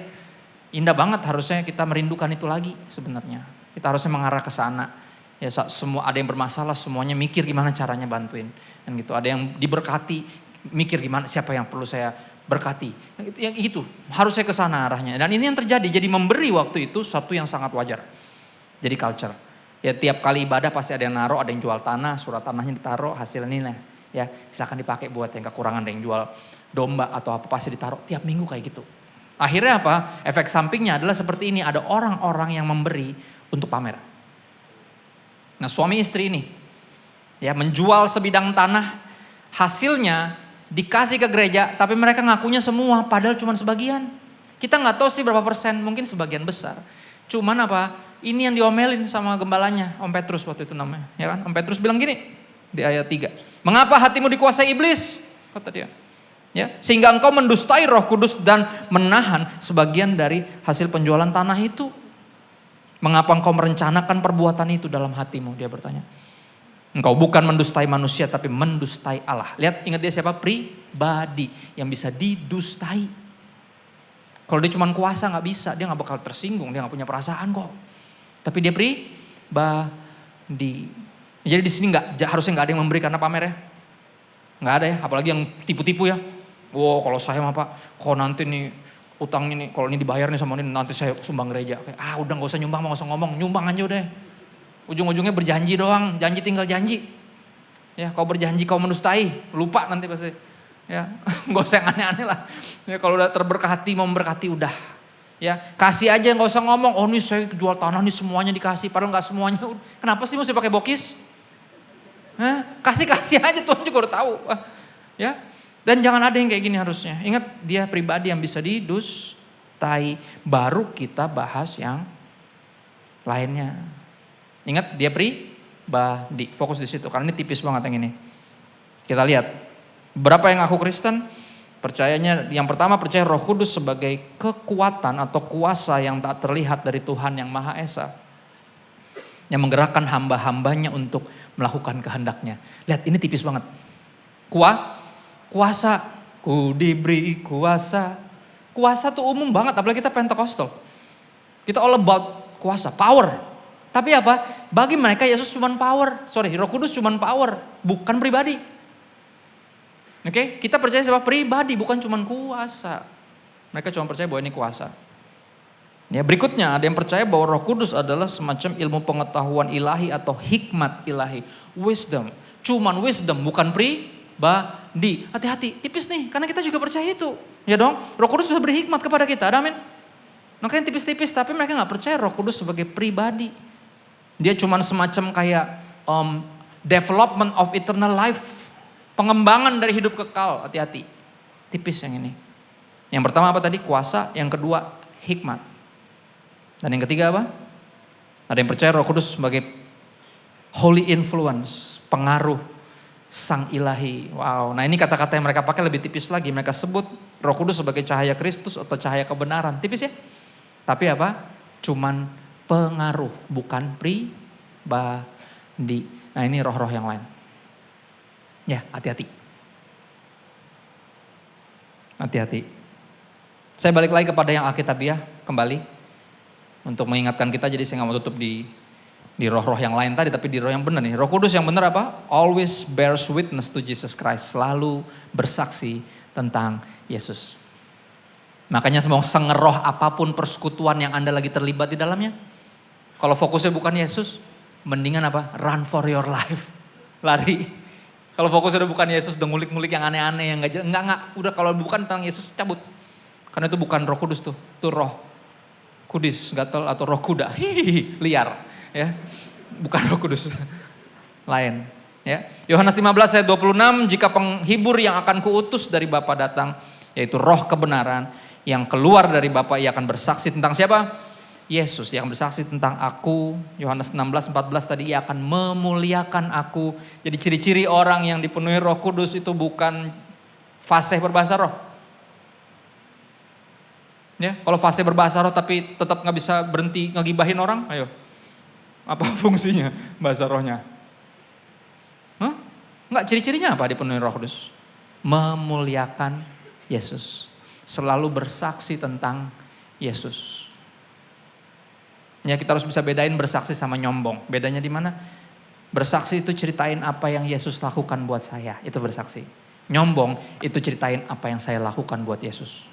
Indah banget, harusnya kita merindukan itu lagi sebenarnya. Kita harusnya mengarah ke sana. Ya semua ada yang bermasalah, semuanya mikir gimana caranya bantuin. Dan gitu. Ada yang diberkati, mikir gimana siapa yang perlu saya berkati. Yang itu harusnya ke sana arahnya. Dan ini yang terjadi. Jadi memberi waktu itu suatu yang sangat wajar. Jadi culture. Ya tiap kali ibadah pasti ada yang naruh, ada yang jual tanah, surat tanahnya ditaruh, hasilnya nih. Ya silakan dipakai buat yang kekurangan, ada yang jual domba atau apa pasti ditaruh. Tiap minggu kayak gitu. Akhirnya apa? Efek sampingnya adalah seperti ini. Ada orang-orang yang memberi untuk pamer. Nah suami istri ini ya menjual sebidang tanah, hasilnya dikasih ke gereja, tapi mereka ngakunya semua padahal cuma sebagian. Kita nggak tahu sih berapa persen, mungkin sebagian besar. Cuman apa? Ini yang diomelin sama gembalanya, Om Petrus waktu itu namanya, ya kan? Om Petrus bilang gini di ayat 3. Mengapa hatimu dikuasai iblis? Kata dia. Ya, sehingga engkau mendustai Roh Kudus dan menahan sebagian dari hasil penjualan tanah itu. Mengapa engkau merencanakan perbuatan itu dalam hatimu? Dia bertanya. Engkau bukan mendustai manusia tapi mendustai Allah. Lihat, ingat dia siapa? Pribadi yang bisa didustai. Kalau dia cuma kuasa nggak bisa, dia nggak bakal tersinggung, dia nggak punya perasaan kok. Tapi dia pribadi. Jadi di sini harusnya nggak ada yang memberi karena pamer ya. Nggak ada ya, apalagi yang tipu-tipu ya. Wow, kalau saya mah Pak, kok nanti nih utang ini, kalau ini dibayar nih sama ini nanti saya sumbang gereja. Udah gak usah nyumbang, gak usah ngomong, nyumbang aja udah. Ujung-ujungnya berjanji doang, janji tinggal janji. Ya, kau berjanji kau mendustai, lupa nanti pasti. Ya, gak usah yang aneh-aneh lah. Ya, kalau udah terberkati, mau memberkati udah. Ya, kasih aja gak usah ngomong, oh nih saya jual tanah nih semuanya dikasih, padahal gak semuanya. Kenapa sih mesti pakai bokis? Kasih aja, Tuhan juga udah tahu. Ya. Dan jangan ada yang kayak gini harusnya. Ingat dia pribadi yang bisa didustai. Baru kita bahas yang lainnya. Ingat dia pribadi. Fokus di situ. Karena ini tipis banget yang ini. Kita lihat. Berapa yang ngaku Kristen. Percayanya yang pertama percaya Roh Kudus sebagai kekuatan atau kuasa yang tak terlihat dari Tuhan yang Maha Esa. Yang menggerakkan hamba-hambanya untuk melakukan kehendaknya. Lihat ini tipis banget. Kuasa, ku diberi kuasa. Kuasa tuh umum banget, apalagi kita Pentekostal. Kita all about kuasa, power. Tapi apa? Bagi mereka Yesus cuma power. Roh Kudus cuma power, bukan pribadi. Oke, kita percaya siapa? Pribadi, bukan cuma kuasa. Mereka cuma percaya bahwa ini kuasa. Ya, berikutnya ada yang percaya bahwa Roh Kudus adalah semacam ilmu pengetahuan ilahi atau hikmat ilahi. Wisdom. Cuman wisdom, bukan pribadi. Hati-hati, tipis nih, karena kita juga percaya itu. Ya dong, Roh Kudus sudah beri hikmat kepada kita, amin. Makanya tipis-tipis, tapi mereka gak percaya Roh Kudus sebagai pribadi. Dia cuman semacam kayak development of eternal life. Pengembangan dari hidup kekal, hati-hati. Tipis yang ini. Yang pertama apa tadi? Kuasa. Yang kedua, hikmat. Dan yang ketiga apa? Ada yang percaya Roh Kudus sebagai holy influence, pengaruh sang ilahi. Wow, nah ini kata-kata yang mereka pakai lebih tipis lagi. Mereka sebut Roh Kudus sebagai cahaya Kristus atau cahaya kebenaran. Tipis ya? Tapi apa? Cuman pengaruh, bukan pribadi. Nah ini roh-roh yang lain. Ya, hati-hati. Hati-hati. Saya balik lagi kepada yang Alkitabiah kembali. Untuk mengingatkan kita, jadi saya gak mau tutup di roh-roh yang lain tadi, tapi di roh yang benar nih. Roh Kudus yang benar apa? Always bears witness to Jesus Christ. Selalu bersaksi tentang Yesus. Makanya semua sengeroh apapun persekutuan yang Anda lagi terlibat di dalamnya. Kalau fokusnya bukan Yesus, mendingan apa? Run for your life. Lari. Kalau fokusnya udah bukan Yesus, udah ngulik-ngulik yang aneh-aneh, yang gak jelas. Enggak. Udah kalau bukan tentang Yesus, cabut. Karena itu bukan Roh Kudus tuh. Itu roh kudis, gatel atau roh kuda. Hihihi, liar. Ya, bukan Roh Kudus. Lain. Ya. Yohanes 15 ayat 26, jika penghibur yang akan kuutus dari Bapa datang, yaitu roh kebenaran, yang keluar dari Bapa, ia akan bersaksi tentang siapa? Yesus yang bersaksi tentang aku. Yohanes 16:14 tadi, ia akan memuliakan aku. Jadi ciri-ciri orang yang dipenuhi Roh Kudus itu bukan fasih berbahasa roh. Ya, kalau fasih berbahasa roh tapi tetap nggak bisa berhenti ngegibahin orang, ayo. Apa fungsinya bahasa rohnya? Hah? Enggak, ciri-cirinya apa dipenuhi Roh Kudus? Memuliakan Yesus. Selalu bersaksi tentang Yesus. Ya, kita harus bisa bedain bersaksi sama nyombong. Bedanya di mana? Bersaksi itu ceritain apa yang Yesus lakukan buat saya. Itu bersaksi. Nyombong itu ceritain apa yang saya lakukan buat Yesus.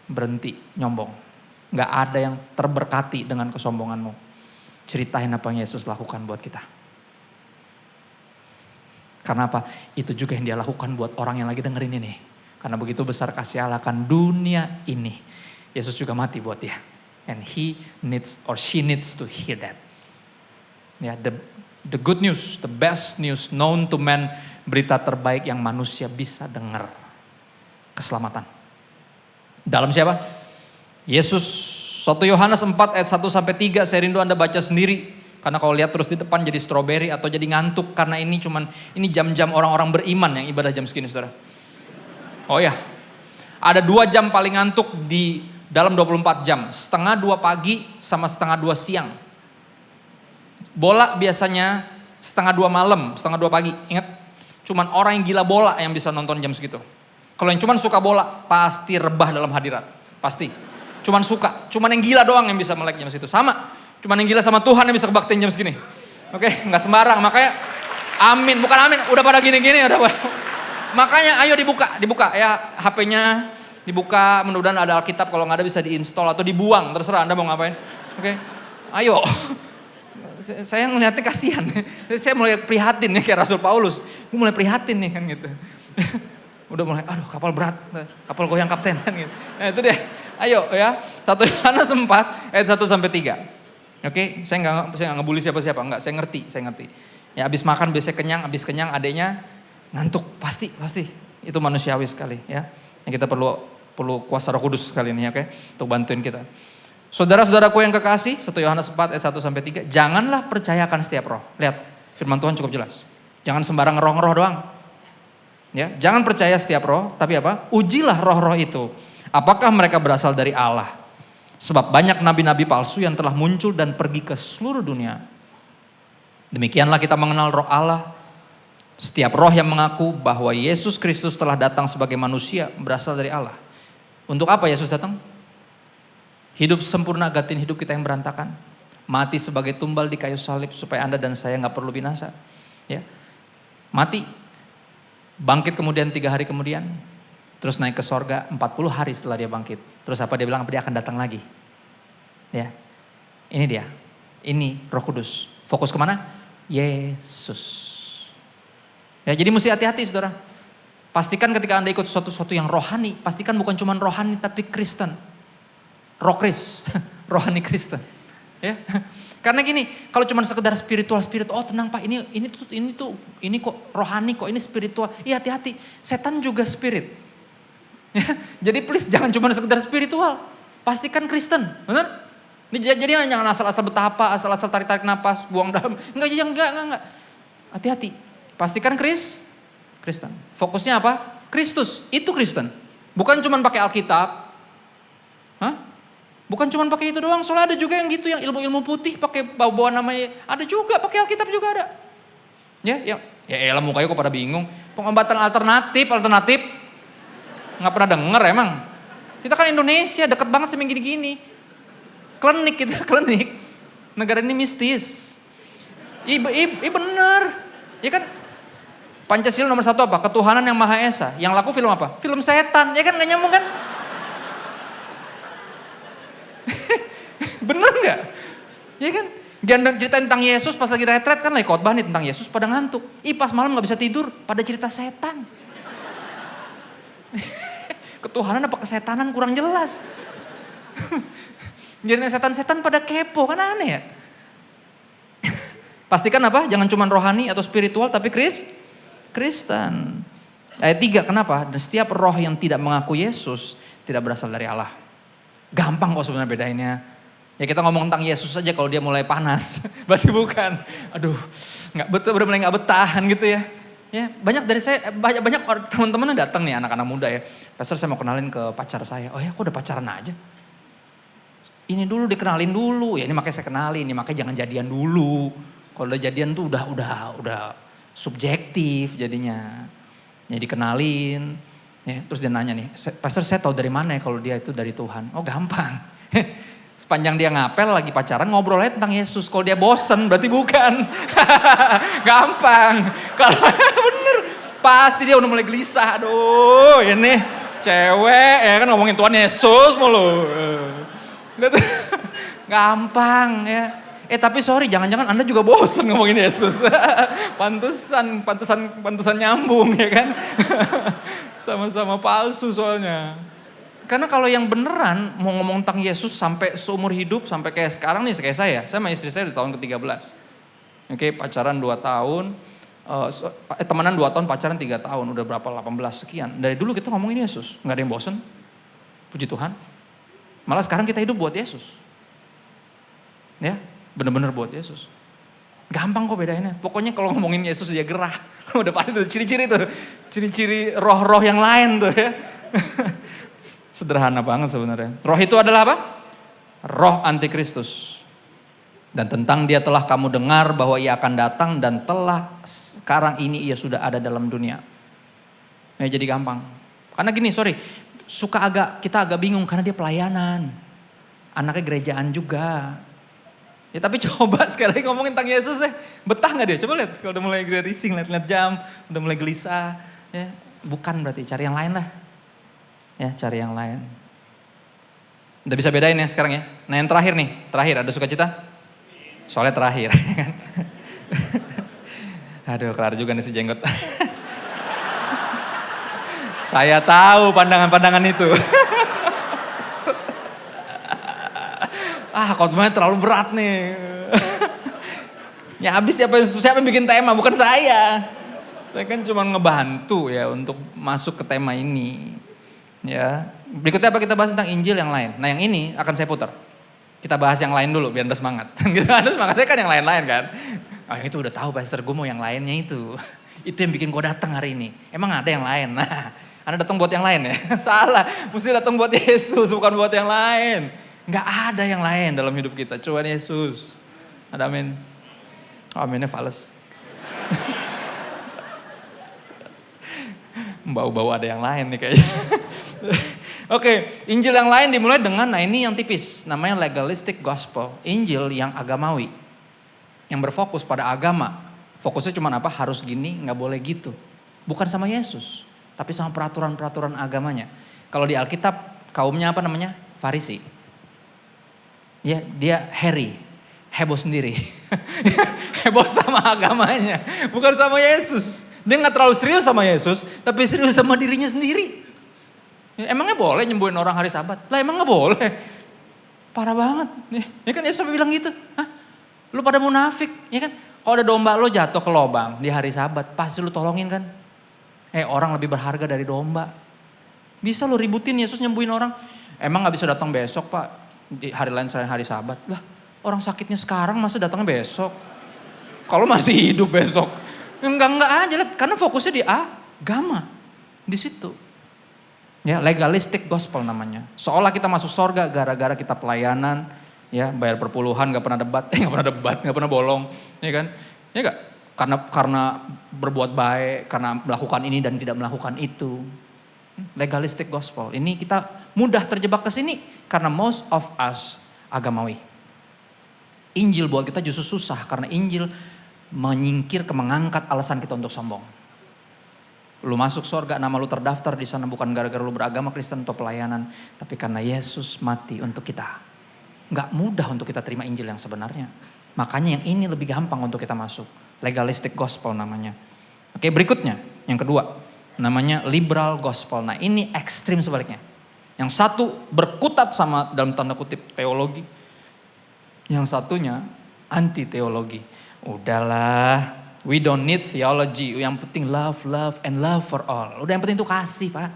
Berhenti nyombong. Gak ada yang terberkati dengan kesombonganmu. Ceritain apa yang Yesus lakukan buat kita. Karena apa? Itu juga yang dia lakukan buat orang yang lagi dengerin ini. Karena begitu besar kasih Allah akan dunia ini. Yesus juga mati buat dia. And he needs or she needs to hear that. Ya, the good news, the best news known to man, berita terbaik yang manusia bisa dengar. Keselamatan. Dalam siapa? Yesus. 1 Yohanes 4 ayat 1-3, saya rindu Anda baca sendiri. Karena kalau lihat terus di depan jadi strawberry atau jadi ngantuk. Karena ini jam-jam orang-orang beriman yang ibadah jam segini, saudara. Oh ya, ada 2 jam paling ngantuk di dalam 24 jam. 1:30 pagi sama 1:30 siang. Bola biasanya 1:30 malam, 1:30 pagi. Ingat, cuman orang yang gila bola yang bisa nonton jam segitu. Kalau yang cuman suka bola, pasti rebah dalam hadirat. Pasti. Cuman suka. Cuman yang gila doang yang bisa melek jam segitu. Sama. Cuman yang gila sama Tuhan yang bisa kebaktiin jam segini. Oke, nggak sembarang. Makanya, amin. Bukan amin. Udah pada gini-gini. Makanya ayo dibuka ya HP-nya. Dibuka, mudah-mudahan ada Alkitab, kalau nggak ada bisa diinstal atau dibuang, terserah Anda mau ngapain. Oke, ayo. Saya ngeliatnya kasihan, saya mulai prihatin nih kayak Rasul Paulus. Gue mulai prihatin nih kan gitu. Udah mulai, aduh kapal berat, kapal goyang kapten kan gitu. Nah itu deh, ayo ya. 1 Yohanes 4 ayat 1-3. Oke, saya nggak ngebully siapa-siapa, enggak, saya ngerti. Ya abis makan biasanya abis kenyang adanya ngantuk, pasti. Itu manusiawi sekali ya. Yang kita perlu kuasa Roh Kudus kali ini, oke? Untuk bantuin kita. Saudara-saudaraku yang kekasih, 1 Yohanes 4 ayat 1-3, janganlah percayakan setiap roh. Lihat, firman Tuhan cukup jelas. Jangan sembarang roh-roh doang. Ya, jangan percaya setiap roh, tapi apa? Ujilah roh-roh itu. Apakah mereka berasal dari Allah? Sebab banyak nabi-nabi palsu yang telah muncul dan pergi ke seluruh dunia. Demikianlah kita mengenal roh Allah. Setiap roh yang mengaku bahwa Yesus Kristus telah datang sebagai manusia berasal dari Allah. Untuk apa Yesus datang? Hidup sempurna gantiin hidup kita yang berantakan. Mati sebagai tumbal di kayu salib supaya Anda dan saya gak perlu binasa. Ya. Mati. Bangkit kemudian 3 hari kemudian. Terus naik ke sorga 40 hari setelah dia bangkit. Terus apa dia bilang? Dia akan datang lagi. Ya. Ini dia. Ini Roh Kudus. Fokus kemana? Yesus. Ya, jadi mesti hati-hati saudara. Pastikan ketika Anda ikut sesuatu yang rohani. Pastikan bukan cuma rohani tapi Kristen. Roh Kris. Rohani Kristen. Ya. Karena gini, kalau cuma sekedar spiritual, oh tenang Pak, ini kok rohani kok, ini spiritual. Iya hati-hati, setan juga spirit. Ya, jadi please jangan cuma sekedar spiritual, pastikan Kristen, benar? Jadi jangan asal-asal betapa, asal-asal tarik-tarik napas, buang dalam. Enggak. Hati-hati, pastikan Kristen. Fokusnya apa? Kristus, itu Kristen. Bukan cuma pakai Alkitab. Hah? Bukan cuma pakai itu doang, soalnya ada juga yang gitu, yang ilmu-ilmu putih pakai bawa namanya, ada juga pakai Alkitab juga ada. Ya elah mukanya kok pada bingung. Pengobatan alternatif, nggak pernah denger emang. Kita kan Indonesia, deket banget sama yang gini-gini. Klinik, negara ini mistis. Iya bener, ya kan. Pancasila nomor 1 apa? Ketuhanan yang Maha Esa. Yang laku film apa? Film setan, ya kan nggak nyambung kan? Bener gak? Ya kan? Jangan cerita tentang Yesus pas lagi retret kan lagi khotbah nih tentang Yesus pada ngantuk. Pas malam gak bisa tidur pada cerita setan. Ketuhanan apa kesetanan kurang jelas. Jadi setan-setan pada kepo kan aneh ya. Pastikan apa? Jangan cuma rohani atau spiritual tapi Kristen. Ayat 3 kenapa? Dan setiap roh yang tidak mengaku Yesus tidak berasal dari Allah. Gampang kok sebenarnya bedainnya. Ya kita ngomong tentang Yesus aja kalau dia mulai panas. Berarti bukan. Aduh, udah mulai gak betahan gitu ya. Ya, banyak dari saya, banyak teman-teman yang datang nih anak-anak muda ya. Pastor saya mau kenalin ke pacar saya. Oh ya, kok udah pacaran aja? Ini dulu dikenalin dulu. Ya ini makanya saya kenalin, ini makanya jangan jadian dulu. Kalau udah jadian tuh udah subjektif jadinya. Ya dikenalin. Ya, terus dia nanya nih, Pastor saya tahu dari mana ya kalau dia itu dari Tuhan? Oh gampang. Sepanjang dia ngapel lagi pacaran ngobrol aja tentang Yesus. Kalau dia bosen berarti bukan. Gampang. Kalau bener pasti dia udah mulai gelisah. Aduh ini cewek ya kan ngomongin Tuhan Yesus mulu. Gampang ya. Tapi sorry jangan-jangan Anda juga bosen ngomongin Yesus. Pantesan nyambung ya kan. Sama-sama palsu soalnya. Karena kalau yang beneran mau ngomong tentang Yesus sampai seumur hidup, sampai kayak sekarang nih kayak saya sama istri saya di tahun ke-13. Oke, pacaran 2 tahun, temenan 2 tahun, pacaran 3 tahun, udah berapa 18 sekian. Dari dulu kita ngomongin Yesus, gak ada yang bosen, puji Tuhan. Malah sekarang kita hidup buat Yesus. Ya, bener-bener buat Yesus. Gampang kok bedainnya, pokoknya kalau ngomongin Yesus dia gerah. Udah pasti tuh ciri-ciri tuh, ciri-ciri roh-roh yang lain tuh ya. Sederhana banget sebenarnya. Roh itu adalah apa? Roh antikristus. Dan tentang dia telah kamu dengar bahwa ia akan datang dan telah sekarang ini ia sudah ada dalam dunia. Ya jadi gampang. Karena gini, kita agak bingung karena dia pelayanan. Anaknya gerejaan juga. Ya tapi coba sekali lagi ngomongin tentang Yesus deh. Betah gak dia? Coba lihat kalau udah mulai rising, lihat jam, udah mulai gelisah. Ya, bukan berarti, cari yang lain lah. Ya cari yang lain. Udah bisa bedain ya sekarang ya. Nah yang terakhir ada sukacita? Soalnya terakhir. Aduh kelar juga nih si jenggot. Saya tahu pandangan-pandangan itu. Khotbahnya terlalu berat nih. Ya habis siapa yang bikin tema, bukan saya. Saya kan cuma ngebantu ya untuk masuk ke tema ini. Ya, berikutnya apa kita bahas tentang Injil yang lain. Nah yang ini akan saya putar. Kita bahas yang lain dulu biar Anda semangat. Anda semangatnya kan yang lain-lain kan. Itu udah tahu Pastor gue mau yang lainnya itu. itu yang bikin gue datang hari ini. Emang ada yang lain? Nah, Anda datang buat yang lain ya? Salah, mesti datang buat Yesus, bukan buat yang lain. Nggak ada yang lain dalam hidup kita, cuma Yesus. Ada amin. Oh, aminnya fales. Bau-bau ada yang lain nih kayaknya. Oke, Injil yang lain dimulai dengan, nah ini yang tipis, namanya legalistic gospel. Injil yang agamawi, yang berfokus pada agama. Fokusnya cuma apa? Harus gini, nggak boleh gitu. Bukan sama Yesus, tapi sama peraturan-peraturan agamanya. Kalau di Alkitab, kaumnya apa namanya? Farisi. Ya, dia heboh sendiri. Heboh sama agamanya, bukan sama Yesus. Dia nggak terlalu serius sama Yesus, tapi serius sama dirinya sendiri. Ya, emangnya boleh nyembuhin orang hari Sabat? Lah emang nggak boleh? Parah banget. Ya kan Yesus bilang gitu. Hah? Lu pada munafik, ya kan? Kalau ada domba lo jatuh ke lubang di hari Sabat, pasti lu tolongin kan? Orang lebih berharga dari domba. Bisa lo ributin Yesus nyembuhin orang. Emang nggak bisa datang besok Pak? Di hari lain selain hari Sabat. Lah orang sakitnya sekarang masa datangnya besok? Kalau masih hidup besok. Enggak aja lah, karena fokusnya di agama. Di situ. Ya, legalistic gospel namanya. Seolah kita masuk sorga gara-gara kita pelayanan, ya, bayar perpuluhan, gak pernah debat, gak pernah bolong, ya kan? Ya enggak? Karena berbuat baik, karena melakukan ini dan tidak melakukan itu. Legalistic gospel. Ini kita mudah terjebak ke sini karena most of us agamawi. Injil buat kita justru susah karena Injil mengangkat alasan kita untuk sombong. Lu masuk surga, nama lu terdaftar di sana bukan gara-gara lu beragama Kristen atau pelayanan, tapi karena Yesus mati untuk kita. Gak mudah untuk kita terima Injil yang sebenarnya. Makanya yang ini lebih gampang untuk kita masuk. Legalistic gospel namanya. Oke, berikutnya, yang kedua, namanya liberal gospel. Nah ini ekstrim sebaliknya. Yang satu berkutat sama dalam tanda kutip teologi. Yang satunya anti teologi. Udahlah, we don't need theology. Yang penting love and love for all. Udah yang penting itu kasih Pak.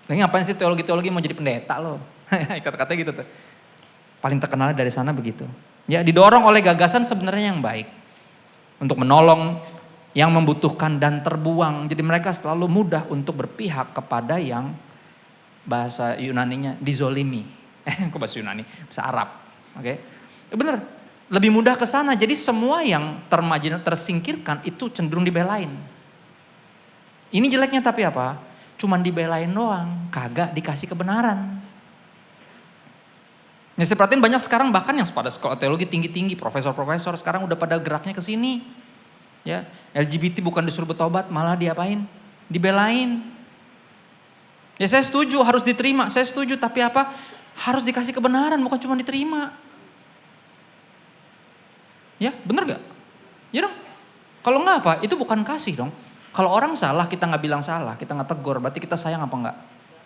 Lagi ngapain sih teologi-teologi mau jadi pendeta loh. Kata-katanya gitu tuh. Paling terkenal dari sana begitu. Ya didorong oleh gagasan sebenarnya yang baik. Untuk menolong yang membutuhkan dan terbuang. Jadi mereka selalu mudah untuk berpihak kepada yang bahasa Yunaninya dizolimi. Kok bahasa Yunani? Bahasa Arab. Oke. Bener. Lebih mudah ke sana. Jadi semua yang tersingkirkan itu cenderung dibelain. Ini jeleknya tapi apa? Cuman dibelain doang, kagak dikasih kebenaran. Ya saya perhatiin banyak sekarang bahkan yang pada sekolah teologi tinggi-tinggi, profesor-profesor sekarang udah pada geraknya ke sini. Ya, LGBT bukan disuruh bertobat, malah diapain? Dibelain. Ya saya setuju harus diterima, saya setuju tapi apa? Harus dikasih kebenaran bukan cuma diterima. Ya bener gak? Ya dong. Kalau enggak apa? Itu bukan kasih dong. Kalau orang salah kita gak bilang salah, kita gak tegur, berarti kita sayang apa enggak?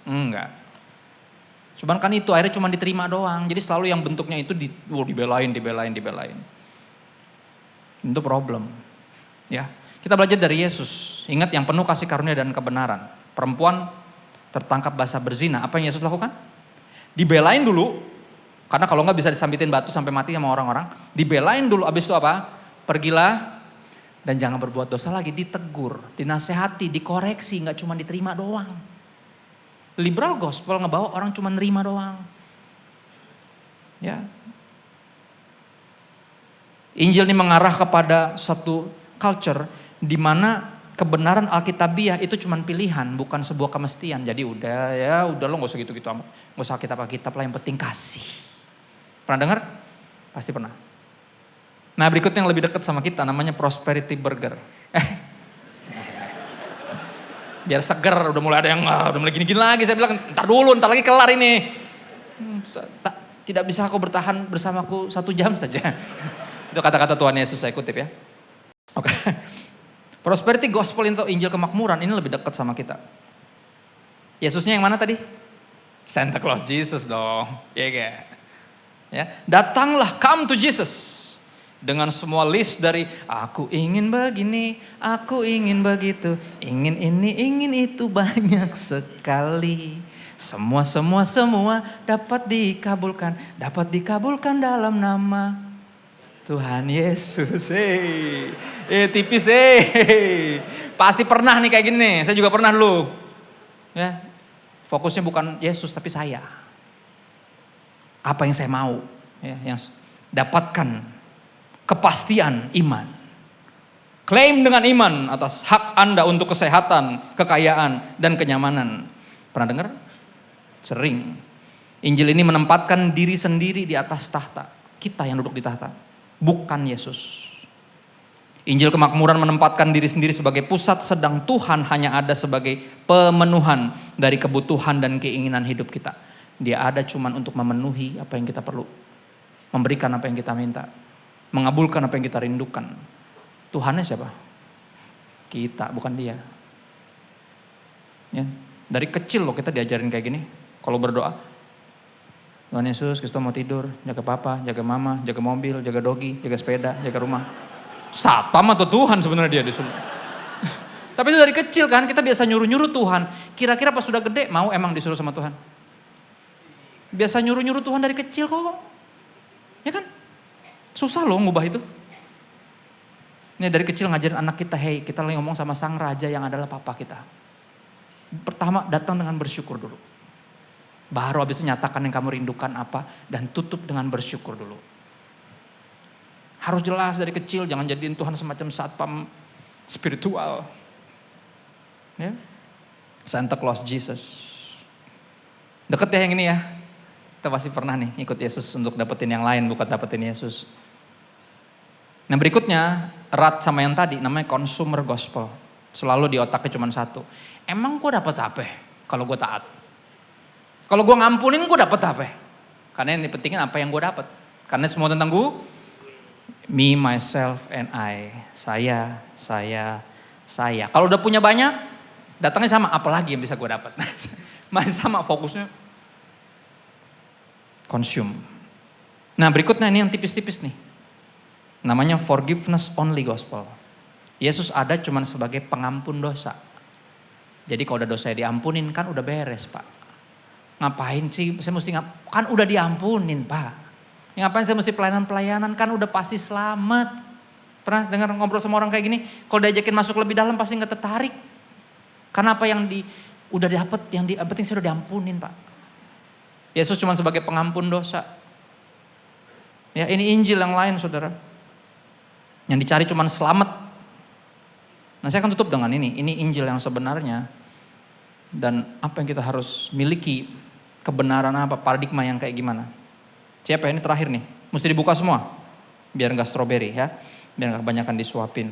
Enggak. Cuman kan itu akhirnya cuma diterima doang. Jadi selalu yang bentuknya itu dibelain. Itu problem. Ya, kita belajar dari Yesus. Ingat yang penuh kasih karunia dan kebenaran. Perempuan tertangkap basah berzina, apa yang Yesus lakukan? Dibelain dulu. Karena kalau nggak bisa disambitin batu sampai mati sama orang-orang. Dibelain dulu, abis itu apa? Pergilah dan jangan berbuat dosa lagi. Ditegur, dinasehati, dikoreksi. Nggak cuma diterima doang. Liberal gospel ngebawa orang cuma nerima doang. Ya. Injil ini mengarah kepada satu culture di mana kebenaran Alkitabiah itu cuma pilihan, bukan sebuah kemestian. Jadi udah lo nggak usah gitu-gitu amat. Nggak usah Alkitab lah, yang penting kasih. Pernah dengar? Pasti pernah. Nah berikutnya yang lebih dekat sama kita namanya prosperity burger. Biar seger, udah mulai ada yang udah mulai gini-gini lagi. Saya bilang ntar lagi kelar ini. Tidak bisa aku bertahan bersamaku 1 jam saja. Itu kata-kata Tuhan Yesus, saya kutip ya. Oke. Prosperity gospel itu Injil kemakmuran ini lebih dekat sama kita. Yesusnya yang mana tadi? Santa Claus Jesus dong. Iya. Ya, datanglah, come to Jesus. Dengan semua list dari aku ingin begini, aku ingin begitu, ingin ini, ingin itu, banyak sekali. Semua dapat dikabulkan dalam nama Tuhan Yesus. Hey. Tipis Pasti pernah nih kayak gini nih. Saya juga pernah dulu. Ya. Fokusnya bukan Yesus tapi saya. Apa yang saya mau. Ya, yang dapatkan kepastian iman. Klaim dengan iman atas hak Anda untuk kesehatan, kekayaan, dan kenyamanan. Pernah dengar? Sering. Injil ini menempatkan diri sendiri di atas tahta. Kita yang duduk di tahta. Bukan Yesus. Injil kemakmuran menempatkan diri sendiri sebagai pusat, sedang Tuhan hanya ada sebagai pemenuhan dari kebutuhan dan keinginan hidup kita. Dia ada cuman untuk memenuhi apa yang kita perlu. Memberikan apa yang kita minta. Mengabulkan apa yang kita rindukan. Tuhannya siapa? Kita, bukan dia. Ya, dari kecil loh kita diajarin kayak gini. Kalau berdoa, Tuhan Yesus, Kristus mau tidur, jaga papa, jaga mama, jaga mobil, jaga dogi, jaga sepeda, jaga rumah. Satpam atau Tuhan sebenarnya dia disuruh. Tapi itu dari kecil kan, kita biasa nyuruh-nyuruh Tuhan. Kira-kira pas sudah gede mau emang disuruh sama Tuhan? Biasa nyuruh-nyuruh Tuhan dari kecil kok. Ya kan? Susah loh ngubah itu. Ini dari kecil ngajarin anak kita, hey kita lagi ngomong sama sang raja yang adalah papa kita. Pertama datang dengan bersyukur dulu. Baru habis itu nyatakan yang kamu rindukan apa dan tutup dengan bersyukur dulu. Harus jelas dari kecil, jangan jadiin Tuhan semacam satpam spiritual. Ya. Santa Claus Jesus. Deket ya yang ini ya. Kita pasti pernah nih ikut Yesus untuk dapetin yang lain, bukan dapetin Yesus. Nah berikutnya, erat sama yang tadi, namanya consumer gospel. Selalu di otaknya cuma satu. Emang gue dapet apa kalau gue taat? Kalau gue ngampunin gue dapet apa? Karena yang pentingin apa yang gue dapet. Karena semua tentang gue. Me, myself, and I. Saya. Kalau udah punya banyak, datangnya sama, apalagi yang bisa gue dapat. Masih sama fokusnya. Consume. Nah berikutnya ini yang tipis-tipis nih. Namanya forgiveness only gospel. Yesus ada cuman sebagai pengampun dosa. Jadi kalau udah dosa diampunin kan udah beres pak. Ngapain sih saya mesti kan udah diampunin pak. Ngapain saya mesti pelayanan-pelayanan kan udah pasti selamat. Pernah dengar ngobrol sama orang kayak gini? Kalau diajakin masuk lebih dalam pasti gak tertarik. Karena apa yang udah dapet, yang penting saya udah diampunin pak. Yesus cuma sebagai pengampun dosa. Ya ini Injil yang lain saudara. Yang dicari cuma selamat. Nah saya akan tutup dengan ini. Ini Injil yang sebenarnya. Dan apa yang kita harus miliki. Kebenaran apa, paradigma yang kayak gimana. Siapa ini terakhir nih, mesti dibuka semua. Biar gak strawberry ya, biar gak kebanyakan disuapin.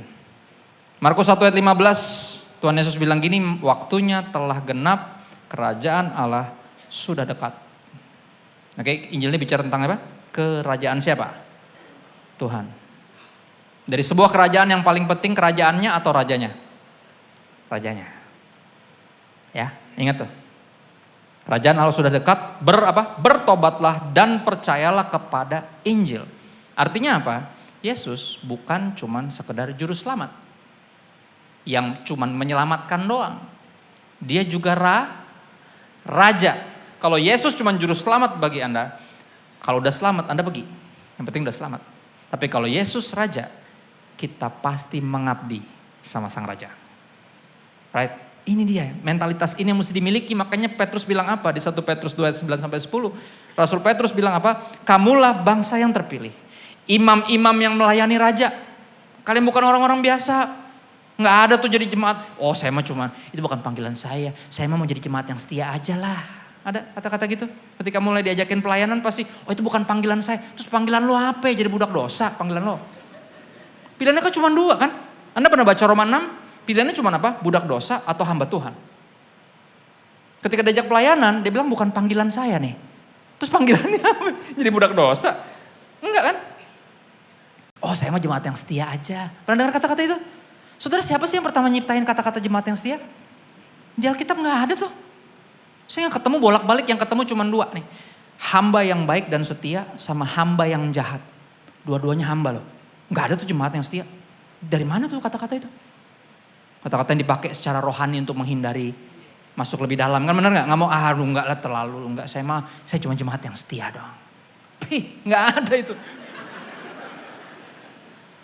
Markus 1 ayat 15, Tuhan Yesus bilang gini, waktunya telah genap, kerajaan Allah sudah dekat. Oke, Injil ini bicara tentang apa? Kerajaan siapa? Tuhan. Dari sebuah kerajaan yang paling penting kerajaannya atau rajanya? Rajanya. Ya, ingat tuh. Kerajaan Allah sudah dekat, bertobatlah dan percayalah kepada Injil. Artinya apa? Yesus bukan cuman sekedar juru selamat. Yang cuman menyelamatkan doang. Dia juga raja. Kalau Yesus cuman juru selamat bagi Anda, kalau udah selamat Anda pergi. Yang penting udah selamat. Tapi kalau Yesus raja, kita pasti mengabdi sama sang raja. Right? Ini dia, mentalitas ini yang mesti dimiliki. Makanya Petrus bilang apa di 1 Petrus 2 ayat 9-10. Rasul Petrus bilang apa? Kamulah bangsa yang terpilih. Imam-imam yang melayani raja. Kalian bukan orang-orang biasa. Nggak ada tuh jadi jemaat. Oh saya mah cuman, itu bukan panggilan saya. Saya mah mau jadi jemaat yang setia aja lah. Ada kata-kata gitu. Ketika mulai diajakin pelayanan pasti, oh itu bukan panggilan saya. Terus panggilan lo apa ya? Jadi budak dosa panggilan lo. Pilihannya kan cuma dua kan. Anda pernah baca Roma 6? Pilihannya cuma apa? Budak dosa atau hamba Tuhan. Ketika diajak pelayanan, dia bilang bukan panggilan saya nih. Terus panggilannya apa? Jadi budak dosa? Enggak kan? Oh saya mah jemaat yang setia aja. Pernah dengar kata-kata itu? Saudara siapa sih yang pertama nyiptain kata-kata jemaat yang setia? Di Alkitab nggak ada tuh. Saya yang ketemu bolak-balik, yang ketemu cuma dua nih. Hamba yang baik dan setia sama hamba yang jahat. Dua-duanya hamba loh. Nggak ada tuh jemaat yang setia. Dari mana tuh kata-kata itu? Kata-kata yang dipakai secara rohani untuk menghindari masuk lebih dalam. Kan bener gak? Gak mau, enggak lah terlalu. Enggak, saya cuma jemaat yang setia doang. Nggak ada itu.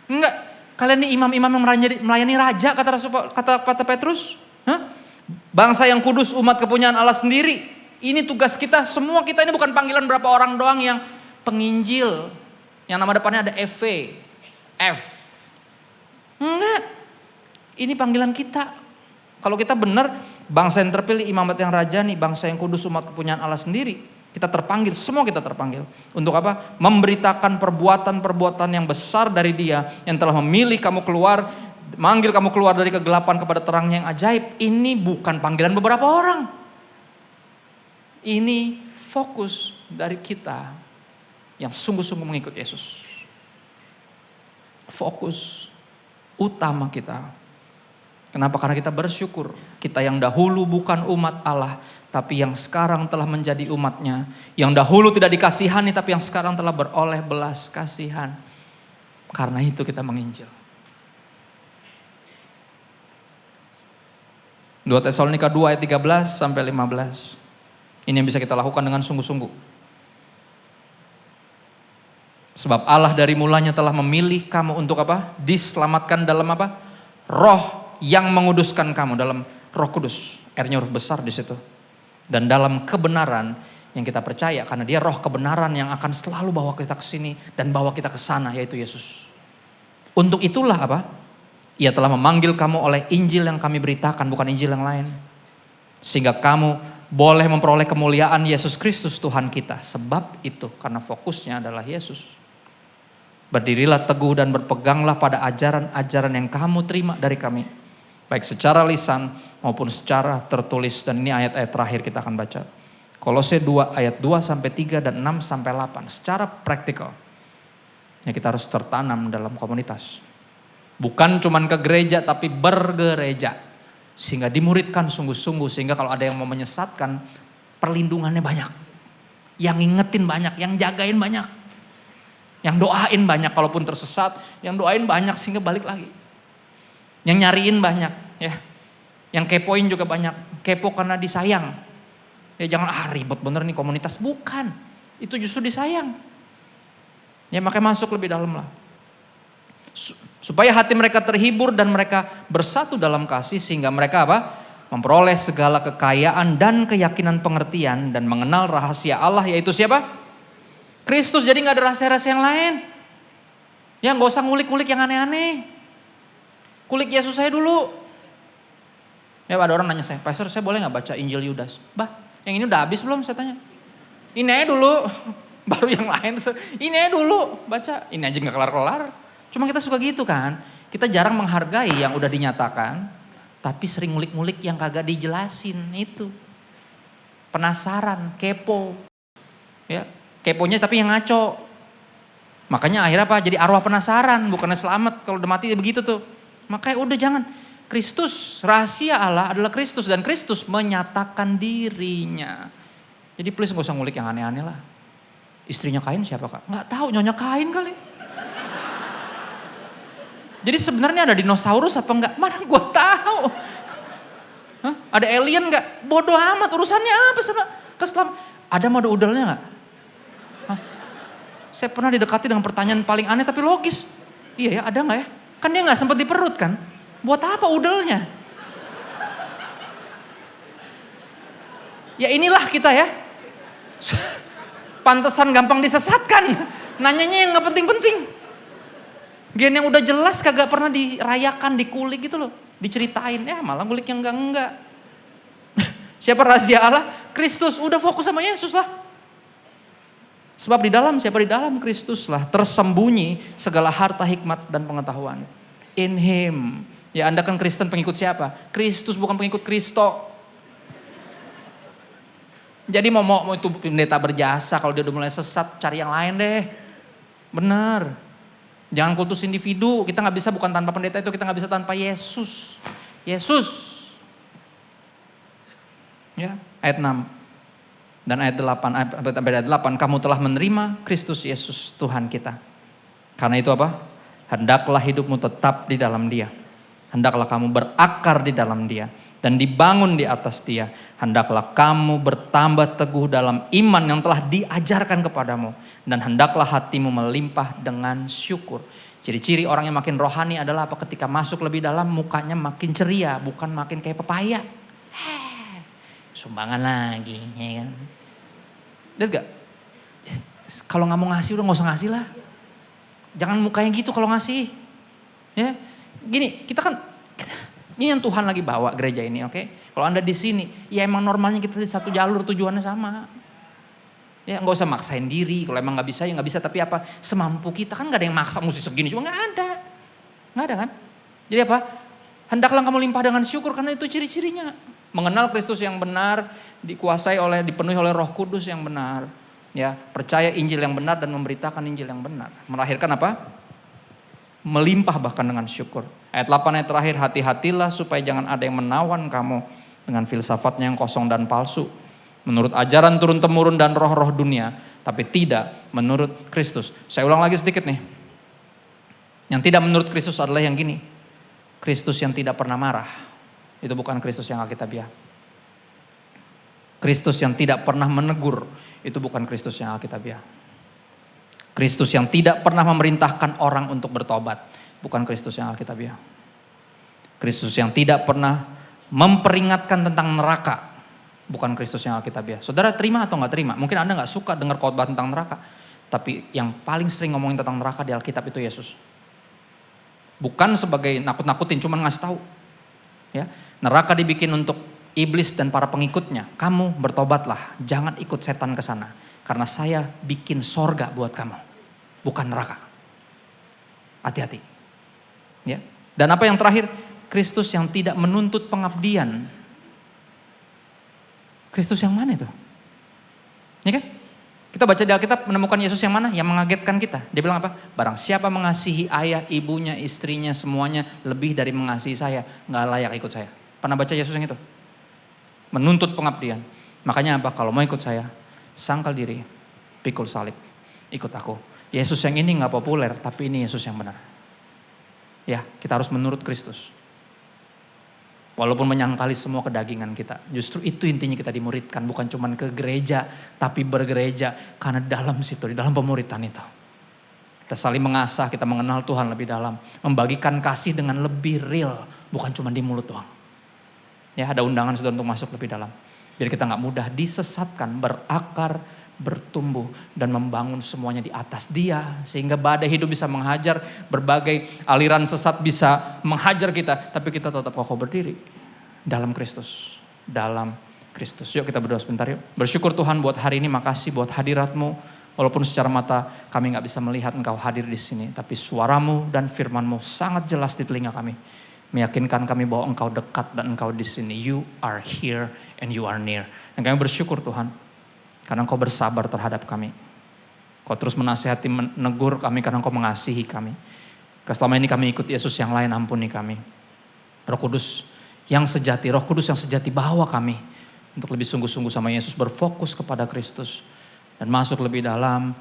Enggak, Kalian ini imam-imam yang melayani raja, kata Petrus. Hah? Bangsa yang kudus, umat kepunyaan Allah sendiri. Ini tugas kita, semua kita ini bukan panggilan berapa orang doang yang penginjil. Yang nama depannya ada F. Enggak. Ini panggilan kita. Kalau kita benar, bangsa yang terpilih, imamat yang rajani, bangsa yang kudus, umat kepunyaan Allah sendiri. Kita terpanggil, semua kita terpanggil. Untuk apa? Memberitakan perbuatan-perbuatan yang besar dari Dia yang telah memilih kamu keluar, manggil kamu keluar dari kegelapan kepada terangnya yang ajaib. Ini bukan panggilan beberapa orang. Ini fokus dari kita yang sungguh-sungguh mengikut Yesus. Fokus utama kita. Kenapa? Karena kita bersyukur. Kita yang dahulu bukan umat Allah, tapi yang sekarang telah menjadi umatnya. Yang dahulu tidak dikasihani, tapi yang sekarang telah beroleh belas kasihan. Karena itu kita menginjil. 2 Tesalonika 2 ayat 13 sampai 15. Ini yang bisa kita lakukan dengan sungguh-sungguh. Sebab Allah dari mulanya telah memilih kamu untuk apa? Diselamatkan dalam apa? Roh yang menguduskan kamu, dalam Roh Kudus. R-nya huruf besar di situ. Dan dalam kebenaran yang kita percaya, karena Dia Roh kebenaran yang akan selalu bawa kita ke sini dan bawa kita ke sana, yaitu Yesus. Untuk itulah apa? Ia telah memanggil kamu oleh Injil yang kami beritakan, bukan Injil yang lain. Sehingga kamu boleh memperoleh kemuliaan Yesus Kristus Tuhan kita. Sebab itu, karena fokusnya adalah Yesus. Berdirilah teguh dan berpeganglah pada ajaran-ajaran yang kamu terima dari kami. Baik secara lisan maupun secara tertulis. Dan ini ayat-ayat terakhir kita akan baca. Kolose 2 ayat 2 sampai 3 dan 6 sampai 8. Secara praktikal. Ya, kita harus tertanam dalam komunitas. Bukan cuman ke gereja tapi bergereja. Sehingga dimuridkan sungguh-sungguh. Sehingga kalau ada yang mau menyesatkan, perlindungannya banyak. Yang ngingetin banyak, yang jagain banyak. Yang doain banyak kalaupun tersesat. Yang doain banyak sehingga balik lagi. Yang nyariin banyak. Ya. Yang kepoin juga banyak. Kepo karena disayang. Ya jangan ribet bener nih komunitas. Bukan. Itu justru disayang. Ya makanya masuk lebih dalam lah. Supaya hati mereka terhibur dan mereka bersatu dalam kasih sehingga mereka apa? Memperoleh segala kekayaan dan keyakinan pengertian dan mengenal rahasia Allah, yaitu siapa? Kristus. Jadi gak ada rahasia-rahasia yang lain. Ya gak usah ngulik-ngulik yang aneh-aneh. Kulik Yesus saya dulu. Ya ada orang nanya saya, Pastor saya boleh gak baca Injil Yudas? Bah, yang ini udah habis belum saya tanya? Ini aja dulu. Baru yang lain. Ini aja dulu baca. Ini aja gak kelar-kelar. Cuma kita suka gitu kan. Kita jarang menghargai yang udah dinyatakan. Tapi sering ngulik-ngulik yang kagak dijelasin itu. Penasaran, kepo. Ya, keponya tapi yang ngaco. Makanya akhirnya apa? Jadi arwah penasaran. Bukannya selamat. Kalau udah mati begitu tuh. Makanya udah jangan. Kristus, rahasia Allah adalah Kristus. Dan Kristus menyatakan dirinya. Jadi please gak usah ngulik yang aneh-aneh lah. Istrinya Kain siapa kak? Gak tahu, nyonya Kain kali. Jadi sebenarnya ada dinosaurus apa enggak? Mana gue tahu. Hah? Ada alien enggak? Bodoh amat, urusannya apa sama keselam? Ada mode udelnya enggak? Hah? Saya pernah didekati dengan pertanyaan paling aneh tapi logis. Iya ya, ada enggak ya? Kan dia enggak sempat di perut kan? Buat apa udelnya? Ya inilah kita ya. Pantesan gampang disesatkan. Nanyanya yang enggak penting-penting. Gen yang udah jelas kagak pernah dirayakan, dikulik gitu loh. Diceritain, ya malah ngulik yang enggak. Siapa rahasia Allah? Kristus, udah fokus sama Yesus lah. Sebab siapa di dalam Kristus lah tersembunyi segala harta hikmat dan pengetahuan. In Him. Ya Anda kan Kristen pengikut siapa? Kristus bukan pengikut Kristo. Jadi mau itu pendeta berjasa kalau dia udah mulai sesat cari yang lain deh. Bener. Jangan kultus individu, kita gak bisa bukan tanpa pendeta itu, kita gak bisa tanpa Yesus. Yesus. Ya, ayat 6. Dan ayat 8, kamu telah menerima Kristus Yesus Tuhan kita. Karena itu apa? Hendaklah hidupmu tetap di dalam Dia. Hendaklah kamu berakar di dalam Dia. dan dibangun di atas Dia. Hendaklah kamu bertambah teguh dalam iman yang telah diajarkan kepadamu, dan hendaklah hatimu melimpah dengan syukur. Ciri-ciri orang yang makin rohani adalah apa? Ketika masuk lebih dalam, mukanya makin ceria, bukan makin kayak pepaya. Sumbangan lagi, ya kan? Lihat gak? Kalau nggak mau ngasih udah nggak usah ngasih lah. Jangan mukanya gitu kalau ngasih. Ya, gini kita kan, ini yang Tuhan lagi bawa gereja ini, oke? Kalau Anda di sini, ya emang normalnya kita di satu jalur, tujuannya sama. Ya nggak usah maksain diri. Kalau emang nggak bisa ya nggak bisa. Tapi apa? Semampu kita, kan nggak ada yang maksa mesti segini. Cuma nggak ada kan? Jadi apa? Hendaklah kamu limpah dengan syukur, karena itu ciri-cirinya. Mengenal Kristus yang benar, dipenuhi oleh Roh Kudus yang benar. Ya, percaya Injil yang benar dan memberitakan Injil yang benar. Melahirkan apa? Melimpah bahkan dengan syukur. Ayat 8 ayat terakhir, hati-hatilah supaya jangan ada yang menawan kamu dengan filsafatnya yang kosong dan palsu, menurut ajaran turun-temurun dan roh-roh dunia, tapi tidak menurut Kristus. Saya ulang lagi sedikit nih. Yang tidak menurut Kristus adalah yang gini. Kristus yang tidak pernah marah. Itu bukan Kristus yang Alkitabiah. Kristus yang tidak pernah menegur. Itu bukan Kristus yang Alkitabiah. Kristus yang tidak pernah memerintahkan orang untuk bertobat. Bukan Kristus yang Alkitabiah. Kristus yang tidak pernah memperingatkan tentang neraka. Bukan Kristus yang Alkitabiah. Saudara terima atau gak terima? Mungkin Anda gak suka dengar khotbah tentang neraka. Tapi yang paling sering ngomongin tentang neraka di Alkitab itu Yesus. Bukan sebagai nakut-nakutin, cuma ngasih tahu. Ya, neraka dibikin untuk iblis dan para pengikutnya. Kamu bertobatlah, jangan ikut setan ke sana. Karena saya bikin sorga buat kamu, bukan neraka. Hati-hati. Ya. Dan apa yang terakhir? Kristus yang tidak menuntut pengabdian. Kristus yang mana itu? Ya kan? Kita baca di Alkitab menemukan Yesus yang mana? Yang mengagetkan kita. Dia bilang apa? Barang siapa mengasihi ayah, ibunya, istrinya, semuanya lebih dari mengasihi saya, gak layak ikut saya. Pernah baca Yesus yang itu? Menuntut pengabdian. Makanya apa? Kalau mau ikut saya, sangkal diri, pikul salib, ikut aku. Yesus yang ini gak populer, tapi ini Yesus yang benar. Ya, kita harus menurut Kristus. Walaupun menyangkali semua kedagingan kita. Justru itu intinya kita dimuridkan. Bukan cuma ke gereja, tapi bergereja. Karena dalam situ, di dalam pemuritan itu. Kita saling mengasah, kita mengenal Tuhan lebih dalam. Membagikan kasih dengan lebih real. Bukan cuma di mulut doang. Ya, ada undangan sudah untuk masuk lebih dalam. Biar kita gak mudah disesatkan, berakar, bertumbuh dan membangun semuanya di atas Dia, sehingga badai hidup bisa menghajar, berbagai aliran sesat bisa menghajar kita, tapi kita tetap kokoh berdiri dalam Kristus, dalam Kristus. Yuk kita berdoa sebentar yuk. Bersyukur Tuhan buat hari ini, makasih buat hadirat-Mu. Walaupun secara mata kami gak bisa melihat Engkau hadir di sini, tapi suara-Mu dan firman-Mu sangat jelas di telinga kami, meyakinkan kami bahwa Engkau dekat dan Engkau di sini. You are here and you are near. Dan kami bersyukur Tuhan, karena Engkau bersabar terhadap kami. Kau terus menasihati, menegur kami karena Engkau mengasihi kami. Karena selama ini kami ikut Yesus yang lain, ampuni kami. Roh Kudus yang sejati, Roh Kudus yang sejati bawa kami untuk lebih sungguh-sungguh sama Yesus, berfokus kepada Kristus dan masuk lebih dalam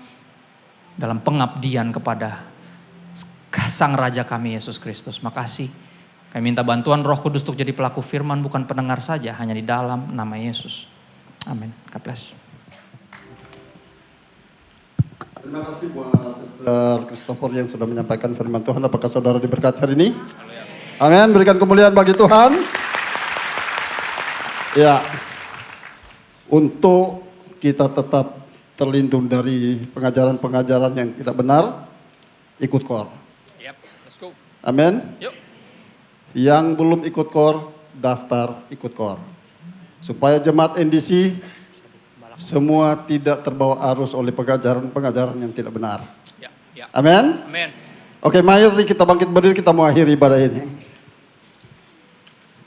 pengabdian kepada Sang Raja kami Yesus Kristus. Makasih. Kami minta bantuan Roh Kudus untuk jadi pelaku firman, bukan pendengar saja, hanya di dalam nama Yesus. Amin. God bless. Terima kasih buat Pastor Christopher yang sudah menyampaikan firman Tuhan. Apakah saudara diberkati hari ini? Amin. Berikan kemuliaan bagi Tuhan. Ya, untuk kita tetap terlindung dari pengajaran-pengajaran yang tidak benar, ikut KOR. Yep, let's go. Amin. Yuk. Yang belum ikut KOR, daftar ikut KOR. Supaya jemaat NDC semua tidak terbawa arus oleh pengajaran-pengajaran yang tidak benar. Ya, ya. Amin. Amin. Oke, mari kita bangkit berdiri, kita mau akhiri ibadah ini.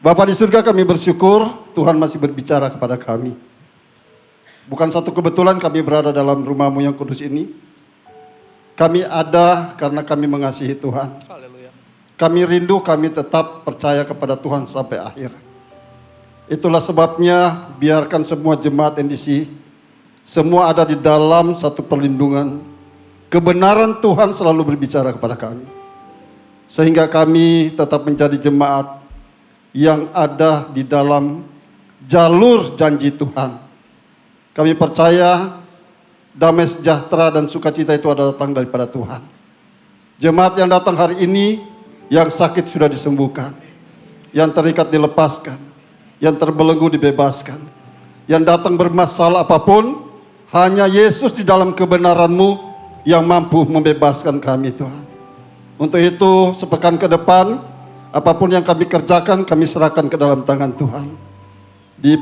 Bapa di surga, kami bersyukur Tuhan masih berbicara kepada kami. Bukan satu kebetulan kami berada dalam rumah-Mu yang kudus ini. Kami ada karena kami mengasihi Tuhan. Haleluya. Kami rindu, kami tetap percaya kepada Tuhan sampai akhir. Itulah sebabnya biarkan semua jemaat NDC semua ada di dalam satu perlindungan. Kebenaran Tuhan selalu berbicara kepada kami. Sehingga kami tetap menjadi jemaat yang ada di dalam jalur janji Tuhan. Kami percaya damai sejahtera dan sukacita itu adalah datang daripada Tuhan. Jemaat yang datang hari ini, yang sakit sudah disembuhkan, yang terikat dilepaskan, yang terbelenggu dibebaskan, yang datang bermasalah apapun, hanya Yesus di dalam kebenaran-Mu yang mampu membebaskan kami, Tuhan. Untuk itu, sepekan ke depan, apapun yang kami kerjakan, kami serahkan ke dalam tangan Tuhan.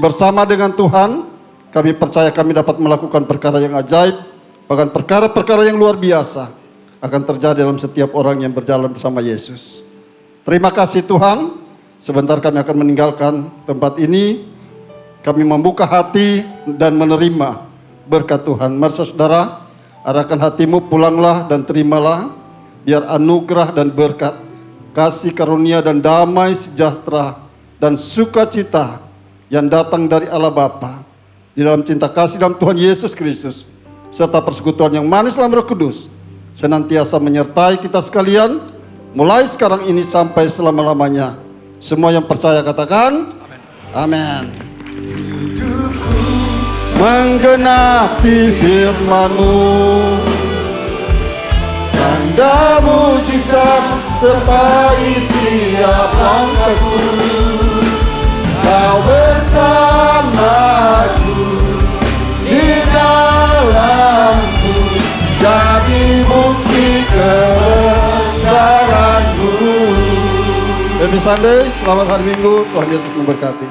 Bersama dengan Tuhan, kami percaya kami dapat melakukan perkara yang ajaib, bahkan perkara-perkara yang luar biasa akan terjadi dalam setiap orang yang berjalan bersama Yesus. Terima kasih Tuhan, sebentar kami akan meninggalkan tempat ini, kami membuka hati dan menerima berkat Tuhan. Mari saudara, arahkan hatimu, pulanglah dan terimalah, biar anugerah dan berkat, kasih karunia dan damai sejahtera dan sukacita yang datang dari Allah Bapa, di dalam cinta kasih dalam Tuhan Yesus Kristus, serta persekutuan yang manis dalam Roh Kudus, senantiasa menyertai kita sekalian, mulai sekarang ini sampai selama-lamanya. Semua yang percaya katakan, amin. Menggenapi firman-Mu, tanda mujizat sertai setiap langkahku. Kau bersamaku di dalamku, jadi bukti kebesaran-Mu. Happy Sunday, selamat hari Minggu, Tuhan Yesus memberkati.